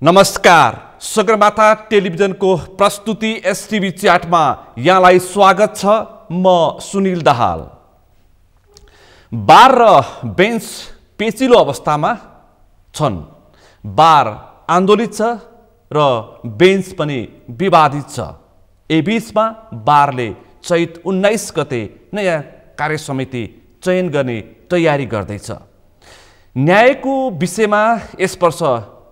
नमस्कार, सगरमाथा टेलिभिजनको प्रस्तुति एसटिभी च्याटमा यहाँलाई स्वागत छ। म सुनिल दाहाल। बार र बेन्च पेचिलो अवस्थामा छन्। बार आन्दोलित छ र बेन्च पनि विवादित छ। एबीचमा बारले चैत 19 गते नयाँ कार्यसमिति चयन गर्ने तयारी गर्दैछ। न्यायको विषयमा यस वर्ष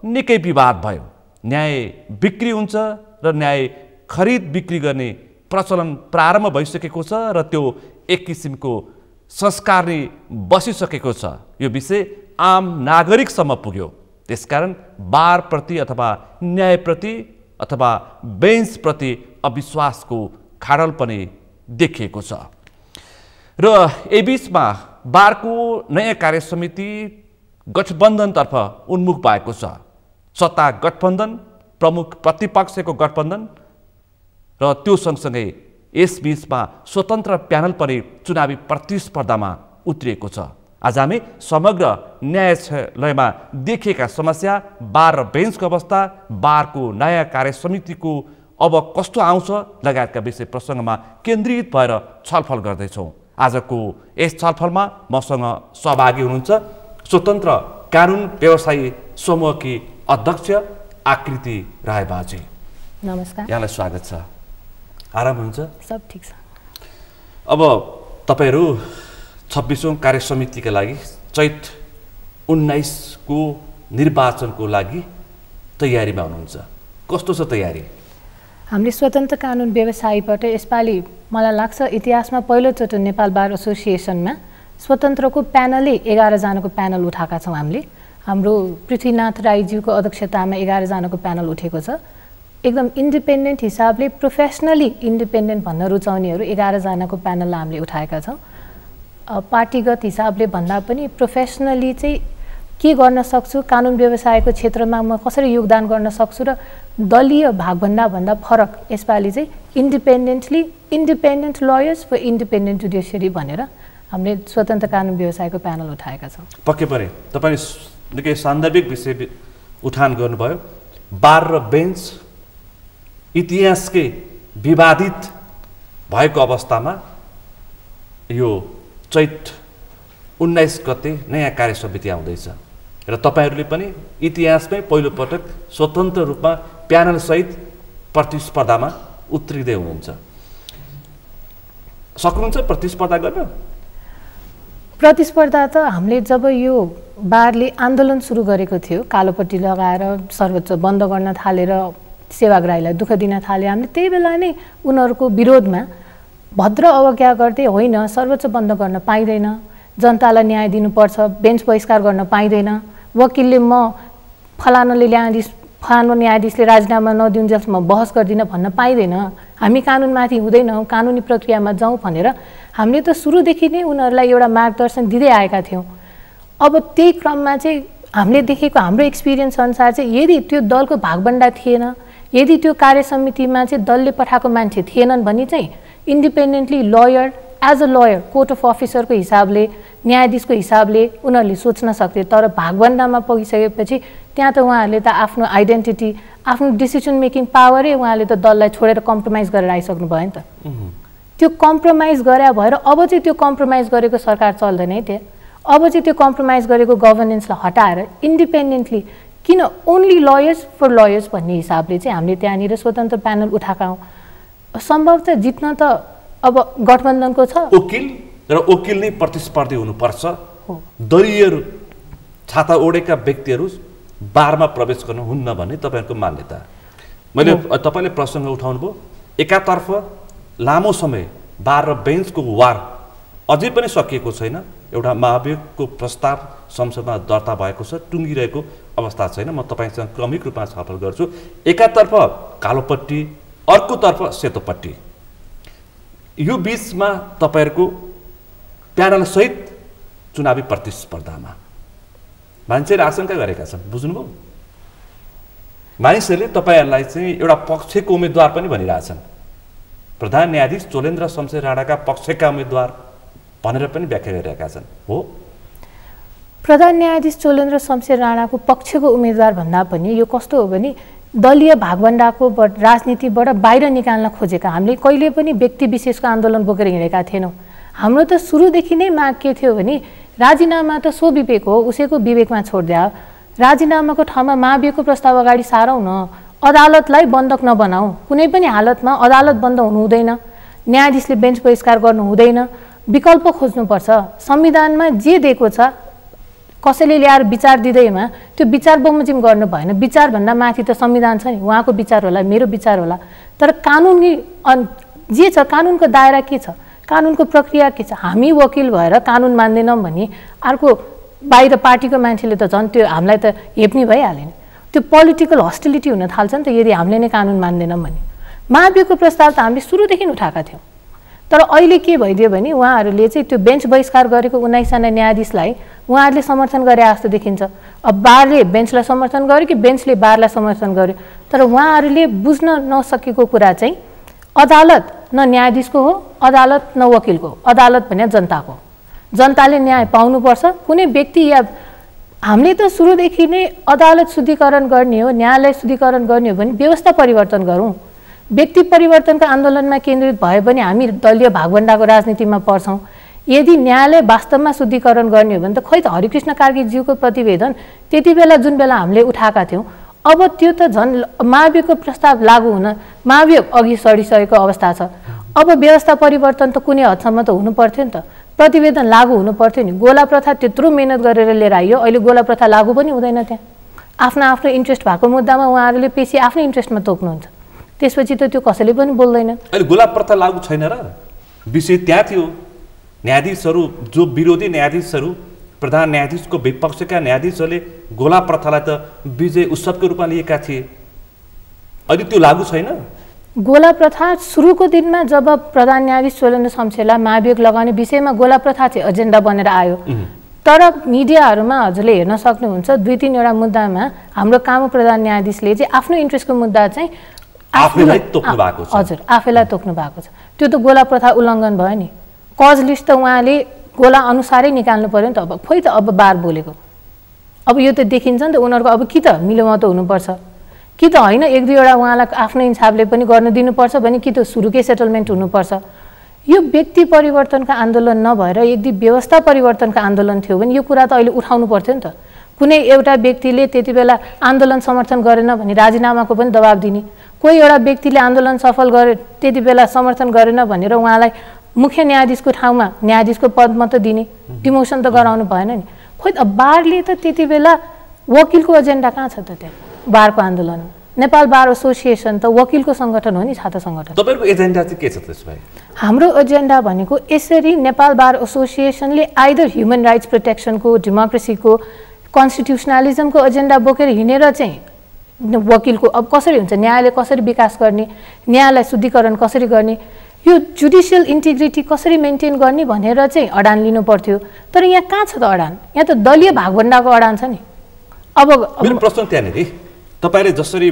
निकै विवाद भयो। न्याय बिक्री हुन्छ र न्याय खरिद बिक्री गर्ने प्रचलन प्रारम्भ भइसकेको छ र त्यो एक किसिमको संस्कार नै बसिसकेको छ। यो विषय आम नागरिकसम्म पुग्यो। त्यसकारण बारप्रति अथवा न्यायप्रति अथवा बेन्चप्रति अविश्वासको खाडल पनि देखिएको छ। र एबीचमा बारको नयाँ कार्यसमिति गठबन्धनतर्फ उन्मुख भएको छ। सत्ता गठबन्धन, प्रमुख प्रतिपक्षको गठबन्धन र त्यो सँगसँगै यसबीचमा स्वतन्त्र प्यानल पनि चुनावी प्रतिस्पर्धामा उत्रिएको छ। आज हामी समग्र न्यायालयमा देखिएका समस्या, बार र बेन्चको अवस्था, बारको नयाँ कार्यसमितिको अब कस्तो आउँछ लगायतका विषय प्रसङ्गमा केन्द्रित भएर छलफल गर्दैछौँ। आजको यस छलफलमा मसँग सहभागी हुनुहुन्छ स्वतन्त्र कानुन व्यवसायी समूहकी अध्यक्ष आकृति रायबाजी। नमस्कार, यहाँलाई स्वागत छ। आराम हुन्छ? सब ठिक छ। अब तपाईहरू 26औं कार्यसमितिका लागि चैत 19 को निर्वाचनको लागि तयारीमा हुनुहुन्छ। कस्तो छ तयारी? हामीले स्वतन्त्र कानुन व्यवसायीबाट यसपालि मलाई लाग्छ इतिहासमा पहिलोचोटि नेपाल बार एसोसिएसनमा स्वतन्त्रको प्यानलै 11 जनाको प्यानल उठाएका छौँ। हाम्रो पृथ्वीनाथ राईज्यूको अध्यक्षतामा 11 जनाको प्यानल उठेको छ। एकदम इन्डिपेन्डेन्ट हिसाबले प्रोफेसनली इन्डिपेन्डेन्ट भन्न रुचाउनेहरू 11 जनाको प्यानललाई हामीले उठाएका छौँ। पार्टीगत हिसाबले भन्दा पनि प्रोफेसनली चाहिँ के गर्न सक्छु, कानुन व्यवसायको क्षेत्रमा म कसरी योगदान गर्न सक्छु र दलीय भागभन्दा फरक यसपालि चाहिँ independent lawyers for independent judiciary भनेर हामीले स्वतन्त्र कानुन व्यवसायको प्यानल उठाएका छौँ। पक्कै पनि तपाईले निकै सान्दर्भिक विषय उठान गर्नुभयो। बार र बेन्च इतिहासकै विवादित भएको अवस्थामा यो चैत 19 गते नयाँ कार्यसमिति आउँदैछ र तपाईहरूले पनि इतिहासमै पहिलोपटक स्वतन्त्र रूपमा प्यानलसहित प्रतिस्पर्धामा उत्रिँदै हुनुहुन्छ। सक्नुहुन्छ प्रतिस्पर्धा गर्न? प्रतिस्पर्धा त हामीले जब यो बारले आन्दोलन सुरु गरेको थियो, कालोपट्टि लगाएर सर्वोच्च बन्द गर्न थालेर सेवाग्राहीलाई दुःख दिन थाले, हामीले त्यही बेला नै उनीहरूको विरोधमा भद्र अवज्ञा गर्दै होइन सर्वोच्च बन्द गर्न पाइँदैन, जनतालाई न्याय दिनुपर्छ, बेन्च बहिष्कार गर्न पाइँदैन, वकिलले म फलानु न्यायाधीशले राजीनामा नदिउन्जेलसम्म बहस गर्दिनँ भन्न पाइँदैन, हामी कानुनमाथि हुँदैनौँ, कानुनी प्रक्रियामा जाउँ भनेर हामीले त सुरुदेखि नै उनीहरूलाई एउटा मार्गदर्शन दिँदै आएका थियौँ। अब त्यही क्रममा चाहिँ हामीले देखेको हाम्रो एक्सपिरियन्स अनुसार चाहिँ यदि त्यो दलको भागभण्डा थिएन, यदि त्यो कार्यसमितिमा चाहिँ दलले पठाएको मान्छे थिएनन् भने चाहिँ independently lawyer as a lawyer court of अफिसरको हिसाबले, न्यायाधीशको हिसाबले उनीहरूले सोच्न सक्थे। तर भागभण्डामा पुगिसकेपछि त्यहाँ त उहाँहरूले त आफ्नो आइडेन्टिटी, आफ्नो डिसिजन मेकिङ पावरै उहाँले त दललाई छोडेर कम्प्रोमाइज गरेर आइसक्नु भयो नि त। त्यो कम्प्रोमाइज गरे भएर अब चाहिँ त्यो कम्प्रोमाइज गरेको सरकार चल्दैन है। त्यो अब चाहिँ त्यो कम्प्रोमाइज गरेको गभर्नेन्सलाई हटाएर इन्डिपेन्डेन्टली किन ओन्ली लयर्स फर लयर्स भन्ने हिसाबले चाहिँ हामीले त्यहाँनिर स्वतन्त्र प्यानल उठाएका हौँ। सम्भवतः जित्न त अब गठबन्धनको छ। वकिल र वकिल नै प्रतिस्पर्धी हुनुपर्छ। दलीय छाता ओढेका व्यक्तिहरू बारमा प्रवेश गर्नुहुन्न भन्ने तपाईँहरूको मान्यता। मैले तपाईँले प्रसङ्ग उठाउनु भयो। एकातर्फ लामो समय बार र बेन्चको वार अझै पनि सकिएको छैन। एउटा महाभियोगको प्रस्ताव संसदमा दर्ता भएको छ, टुङ्गिरहेको अवस्था छैन। म तपाईँसँग क्रमिक रूपमा छलफल गर्छु। एकातर्फ कालोपट्टि, अर्कोतर्फ सेतोपट्टि। यो बिचमा तपाईँहरूको प्यानलसहित चुनावी प्रतिस्पर्धामा मान्छेले आशंका गरेका छन्। बुझ्नुभयो? मानिसहरूले तपाईँहरूलाई चाहिँ एउटा पक्षको उम्मेदवार पनि भनिरहेछन्। प्रधान न्यायाधीश चोलेन्द्र शमशेर राणाका पक्षका उम्मेदवार भनेर पनि व्याख्या गरिरहेका छन्। हो, प्रधान न्यायाधीश चोलेन्द्र शमशेर राणाको पक्षको उम्मेदवार भन्दा पनि यो कस्तो हो भने दलीय भागभण्डाको राजनीतिबाट बाहिर निकाल्न खोजेका। हामीले कहिले पनि व्यक्ति विशेषको आन्दोलन बोकेर हिँडेका थिएनौँ। हाम्रो त सुरुदेखि नै माग के थियो भने राजीनामा त सो विवेक हो, उसैको विवेकमा छोडिदिया। राजीनामाको ठाउँमा महाभियोगको प्रस्ताव अगाडि सारौँ न, अदालतलाई बन्धक नबनाऊ, कुनै पनि हालतमा अदालत बन्द हुनु हुँदैन, न्यायाधीशले बेन्च बहिष्कार गर्नु हुँदैन, विकल्प खोज्नुपर्छ। संविधानमा जे दिएको छ कसैले ल्याएर विचार दिँदैमा त्यो विचार बमोजिम गर्नु भएन। विचारभन्दा माथि त संविधान छ नि, उहाँको विचार होला, मेरो विचार होला, तर कानुनी जे छ, कानुनको दायरा के छ, कानुनको प्रक्रिया के छ। हामी वकिल भएर कानुन मान्दैनौँ भने अर्को बाहिर पार्टीको मान्छेले त झन् त्यो हामीलाई त हेप्ने भइहाल्यो नि। त्यो पोलिटिकल हस्टिलिटी हुन थाल्छ नि त यदि हामीले नै कानुन मान्दैनौँ भने। महाभियोगको प्रस्ताव त हामीले सुरुदेखि उठाएका थियौँ, तर अहिले के भइदियो भने उहाँहरूले चाहिँ त्यो बेन्च बहिष्कार गरेको 19 जना न्यायाधीशलाई उहाँहरूले समर्थन गरे जस्तो देखिन्छ। अब बारले बेन्चलाई समर्थन गर्यो कि बेन्चले बारलाई समर्थन गर्यो, तर उहाँहरूले बुझ्न नसकेको कुरा चाहिँ अदालत न न्यायाधीशको हो, अदालत न वकिलको, अदालत भने जनताको। जनताले न्याय पाउनुपर्छ। कुनै व्यक्ति या हामीले त सुरुदेखि नै अदालत शुद्धिकरण गर्ने हो, न्यायालय शुद्धिकरण गर्ने हो भने व्यवस्था परिवर्तन गरौँ। व्यक्ति परिवर्तनका आन्दोलनमा केन्द्रित भए पनि हामी दलीय भागभण्डाको राजनीतिमा पर्छौँ। यदि न्यायालय वास्तवमा शुद्धिकरण गर्ने हो भने त खै त हरिकृष्ण कार्कीज्यूको प्रतिवेदन त्यति बेला जुन बेला हामीले उठाएका थियौँ, अब त्यो त झन् महाभियोगको प्रस्ताव लागू हुन महाभियोग अघि सडिसकेको अवस्था छ। अब व्यवस्था परिवर्तन त कुनै हदसम्म त हुनु पर्थ्यो नि त, प्रतिवेदन लागू हुनु पर्थ्यो नि। गोला प्रथा त्यत्रो मेहनत गरेर लिएर आइयो, अहिले गोला प्रथा लागू पनि हुँदैन। त्यहाँ आफ्नो आफ्नो इन्ट्रेस्ट भएको मुद्दामा उहाँहरूले पेसी आफ्नै इन्ट्रेस्टमा तोक्नुहुन्छ, त्यसपछि त त्यो कसैले पनि बोल्दैन। अहिले गोला प्रथा लागू छैन र विषय त्यहाँ थियो। न्यायाधीशहरू जो विरोधी न्यायाधीशहरू, प्रधान न्यायाधीशको विपक्षका न्यायाधीशहरूले गोला प्रथालाई त विजय उत्सवको रूपमा लिएका थिए। अहिले त्यो लागू छैन। गोला प्रथा सुरुको दिनमा जब प्रधान न्यायाधीश चोलेन्द्र शमशेरलाई महाभियोग लगाउने विषयमा गोला प्रथा चाहिँ एजेन्डा बनेर आयो, तर मिडियाहरूमा हजुरले हेर्न सक्नुहुन्छ 2-3 मुद्दामा हाम्रो कामु प्रधान न्यायाधीशले चाहिँ आफ्नो इन्ट्रेस्टको मुद्दा चाहिँ आफैलाई तोक्नु भएको छ। हजुर, आफैलाई तोक्नु भएको छ। त्यो त गोला प्रथा उल्लङ्घन भयो नि। कज लिस्ट त उहाँले गोला अनुसारै निकाल्नु पर्यो नि त। अब खोइ त अब बार बोलेको, अब यो त देखिन्छ नि त उनीहरूको। अब कि त मिलोमत हुनुपर्छ कि त होइन, 1-2 उहाँलाई आफ्नो हिसाबले पनि गर्न दिनुपर्छ भने कि त सुरुकै सेटलमेन्ट हुनुपर्छ। यो व्यक्ति परिवर्तनका आन्दोलन नभएर यदि व्यवस्था परिवर्तनका आन्दोलन थियो भने यो कुरा त अहिले उठाउनु पर्थ्यो नि त। कुनै एउटा व्यक्तिले त्यति बेला आन्दोलन समर्थन गरेन भने राजीनामाको पनि दबाब दिने, कोही एउटा व्यक्तिले आन्दोलन सफल गरे त्यति बेला समर्थन गरेन भनेर उहाँलाई मुख्य न्यायाधीशको ठाउँमा न्यायाधीशको पद मात्र दिने, डिमोसन त गराउनु भएन नि। खोइ त बारले त त्यति बेला वकिलको एजेन्डा कहाँ छ त? त्यहाँ बारको आन्दोलन, नेपाल बार एसोसिएसन त वकिलको सङ्गठन हो नि, छात्र सङ्गठन। तपाईँको एजेन्डा चाहिँ के छ त्यसमा? हाम्रो एजेन्डा भनेको यसरी नेपाल बार एसोसिएसनले आइदर ह्युमन राइट्स प्रोटेक्सनको, डेमोक्रेसीको, कन्स्टिट्युसनलिजमको एजेन्डा बोकेर हिँडेर चाहिँ वकिलको अब कसरी हुन्छ, न्यायालय कसरी विकास गर्ने, न्यायालय शुद्धिकरण कसरी गर्ने, यो जुडिसियल इन्टिग्रिटी कसरी मेन्टेन गर्ने भनेर चाहिँ अडान लिनु पर्थ्यो। तर यहाँ कहाँ छ त अडान? यहाँ त दलीय भागभण्डाको अडान छ नि। अब मेरो प्रश्न त्यहाँनिर, तपाईँले जसरी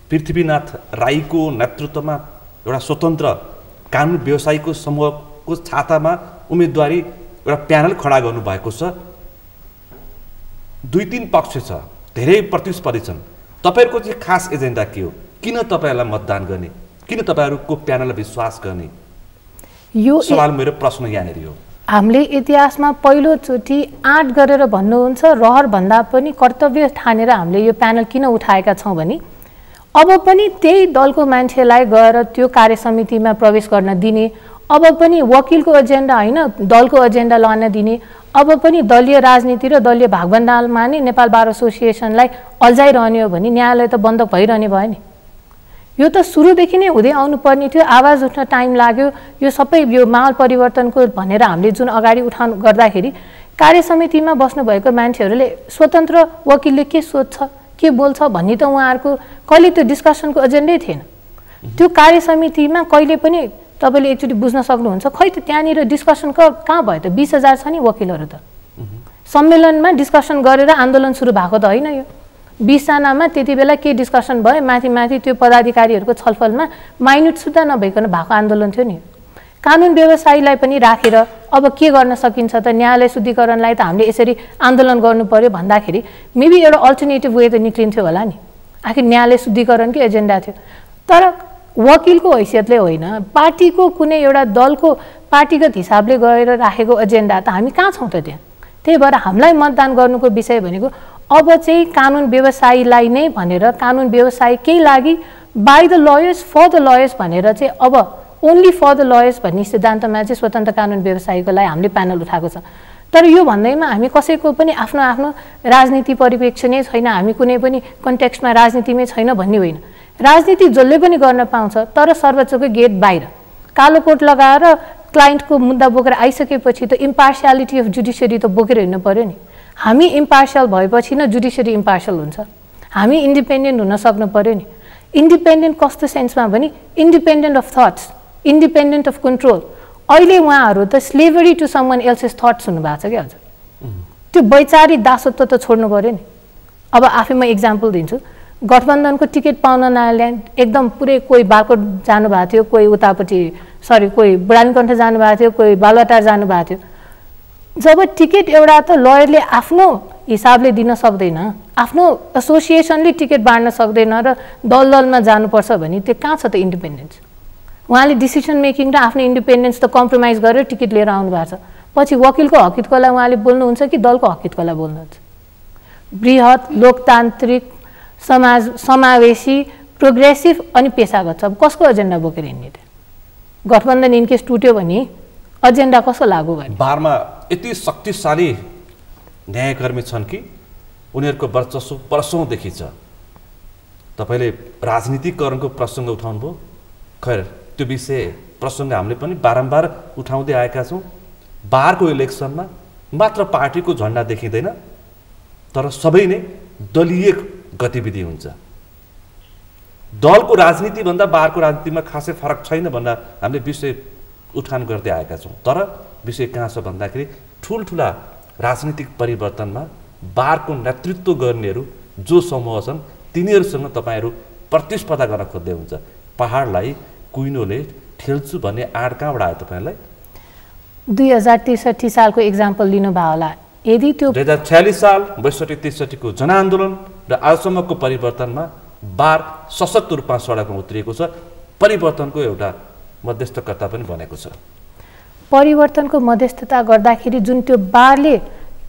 पृथ्वीनाथ राईको नेतृत्वमा एउटा स्वतन्त्र कानुन व्यवसायीको समूहको छातामा उम्मेदवारी एउटा प्यानल खडा गर्नुभएको छ, 2-3 पक्ष छ, धेरै प्रतिस्पर्धी छन्, तपाईँहरूको चाहिँ खास एजेन्डा के हो? किन तपाईँहरूलाई मतदान गर्ने, किन तपाईँहरूको प्यानललाई विश्वास गर्ने? यो सवाल मेरो प्रश्न यहाँनिर हो। हामीले इतिहासमा पहिलोचोटि आँट गरेर भन्नुहुन्छ, रहर भन्दा पनि कर्तव्य ठानेर हामीले यो प्यानल किन उठाएका छौँ भने अब पनि त्यही दलको मान्छेलाई गएर त्यो कार्य समितिमा प्रवेश गर्न दिने, अब पनि वकिलको एजेन्डा होइन दलको एजेन्डा लान दिने, अब पनि दलीय राजनीति र दलीय भागभण्डामा नै नेपाल बार एसोसिएसनलाई अल्झाइरहने हो भने न्यायालय त बन्द भइरहने भयो नि। यो त सुरुदेखि नै हुँदै आउनुपर्ने थियो। आवाज उठ्न टाइम लाग्यो। यो सबै यो माहौल परिवर्तनको भनेर हामीले जुन अगाडि उठाउनु गर्दाखेरि कार्य समितिमा बस्नुभएको मान्छेहरूले स्वतन्त्र वकिलले के सोध्छ, के बोल्छ भन्ने त उहाँहरूको कहिले त्यो डिस्कसनको एजेन्डै थिएन। त्यो कार्य समितिमा कहिले पनि तपाईँले एकचोटि बुझ्न सक्नुहुन्छ, खै त त्यहाँनिर डिस्कसन कहाँ भयो त? 20,000 छ नि वकिलहरू त। सम्मेलनमा डिस्कसन गरेर आन्दोलन सुरु भएको त होइन। यो 20 जनामा त्यति बेला के डिस्कसन भयो, माथि त्यो पदाधिकारीहरूको छलफलमा माइन्युट सुद्धा नभइकन भएको आन्दोलन थियो नि। कानुन व्यवसायीलाई पनि राखेर अब के गर्न सकिन्छ त, न्यायालय शुद्धिकरणलाई त हामीले यसरी आन्दोलन गर्नु पर्यो भन्दाखेरि मेबी एउटा अल्टरनेटिभ वे त निक्लिन्थ्यो होला नि। आखिर न्यायालय शुद्धिकरणकै एजेन्डा थियो। तर वकिलको हैसियतले होइन, पार्टीको कुनै एउटा दलको पार्टीगत हिसाबले गएर राखेको एजेन्डा त हामी कहाँ छौँ त त्यहाँ। त्यही भएर हामीलाई मतदान गर्नुको विषय भनेको अब चाहिँ कानुन व्यवसायीलाई नै भनेर, कानुन व्यवसायीकै लागि by the lawyers for the lawyers भनेर चाहिँ अब ओन्ली फर द लयर्स भन्ने सिद्धान्तमा चाहिँ स्वतन्त्र कानुन व्यवसायीको लागि हामीले प्यानल उठाएको छ। तर यो भन्दैमा हामी कसैको पनि आफ्नो आफ्नो राजनीति परिप्रेक्ष्य नै छैन, हामी कुनै पनि कन्टेक्स्टमा राजनीतिमै छैन भन्ने होइन। राजनीति जसले पनि गर्न पाउँछ, तर सर्वोच्चको गेट बाहिर कालो कोट लगाएर क्लाइन्टको मुद्दा बोकेर आइसकेपछि त इम्पार्सियालिटी अफ जुडिसियरी त बोकेर हिँड्नु पर्यो नि। हामी इम्पार्सियल भएपछि न जुडिसियरी इम्पार्सियल हुन्छ। हामी इन्डिपेन्डेन्ट हुन सक्नु पर्यो नि। इन्डिपेन्डेन्ट कस्तो सेन्समा भने independent of thoughts, independent of control. अहिले उहाँहरू त slavery to someone else's thoughts हुनुभएको छ क्या हजुर। त्यो वैचारिक दासत्व त छोड्नु पर्यो नि। अब आफै म इक्जाम्पल दिन्छु। गठबन्धनको टिकट पाउन नआले एकदम पुरै कोही बालकोट जानुभएको थियो, कोही उतापट्टि कोही बुढानीकण्ठ जानुभएको थियो, कोही बालुवाटार जानुभएको थियो। जब टिकट एउटा त लयरले आफ्नो हिसाबले दिन सक्दैन, आफ्नो एसोसिएसनले टिकट बाँड्न सक्दैन र दलदलमा जानुपर्छ भने त्यो कहाँ छ त इन्डिपेन्डेन्स। उहाँले डिसिसन मेकिङ र आफ्नो इन्डिपेन्डेन्स त कम्प्रोमाइज गरेर टिकट लिएर आउनु भएको छ। पछि वकिलको हकितको लागि उहाँले बोल्नुहुन्छ कि दलको हकितको लागि बोल्नुहुन्छ। बृहत लोकतान्त्रिक समावेशी प्रोग्रेसिभ अनि पेसागत छ। अब कसको एजेन्डा बोकेर हिँड्ने त? गठबन्धन इनकेस टुट्यो भने एजेन्डा कसो लागू गर्ने? बारमा यति शक्तिशाली न्यायकर्मी छन् कि उनीहरूको वर्चस्व वर्षौँदेखि छ। तपाईँले राजनीतिकरणको प्रसङ्ग उठाउनुभयो, खैर त्यो विषय प्रसङ्ग हामीले पनि बारम्बार उठाउँदै आएका छौँ। बारको इलेक्सनमा मात्र पार्टीको झन्डा देखिँदैन, तर सबै नै दलीय गतिविधि हुन्छ। दलको राजनीतिभन्दा बारको राजनीतिमा खासै फरक छैन भन्दा हामीले विषय उठान गर्दै आएका छौँ। तर विषय कहाँ छ भन्दाखेरि ठुल्ठुला राजनीतिक परिवर्तनमा बारको नेतृत्व गर्नेहरू जो समूह छन् तिनीहरूसँग तपाईँहरू प्रतिस्पर्धा गर्न खोज्दै हुन्छ। पहाडलाई कुइनोले ठेल्छु भन्ने आँट कहाँबाट आयो तपाईँलाई? 2063 सालको इक्जाम्पल लिनुभयो होला। यदि त्यो 2046 साल 62-63 को जनआन्दोलन र आजसम्मको परिवर्तनमा बार सशक्त रूपमा सडकमा उत्रिएको छ, परिवर्तनको एउटा मध्यस्थकर्ता पनि बनेको छ। परिवर्तनको मध्यस्थता गर्दाखेरि जुन त्यो बारले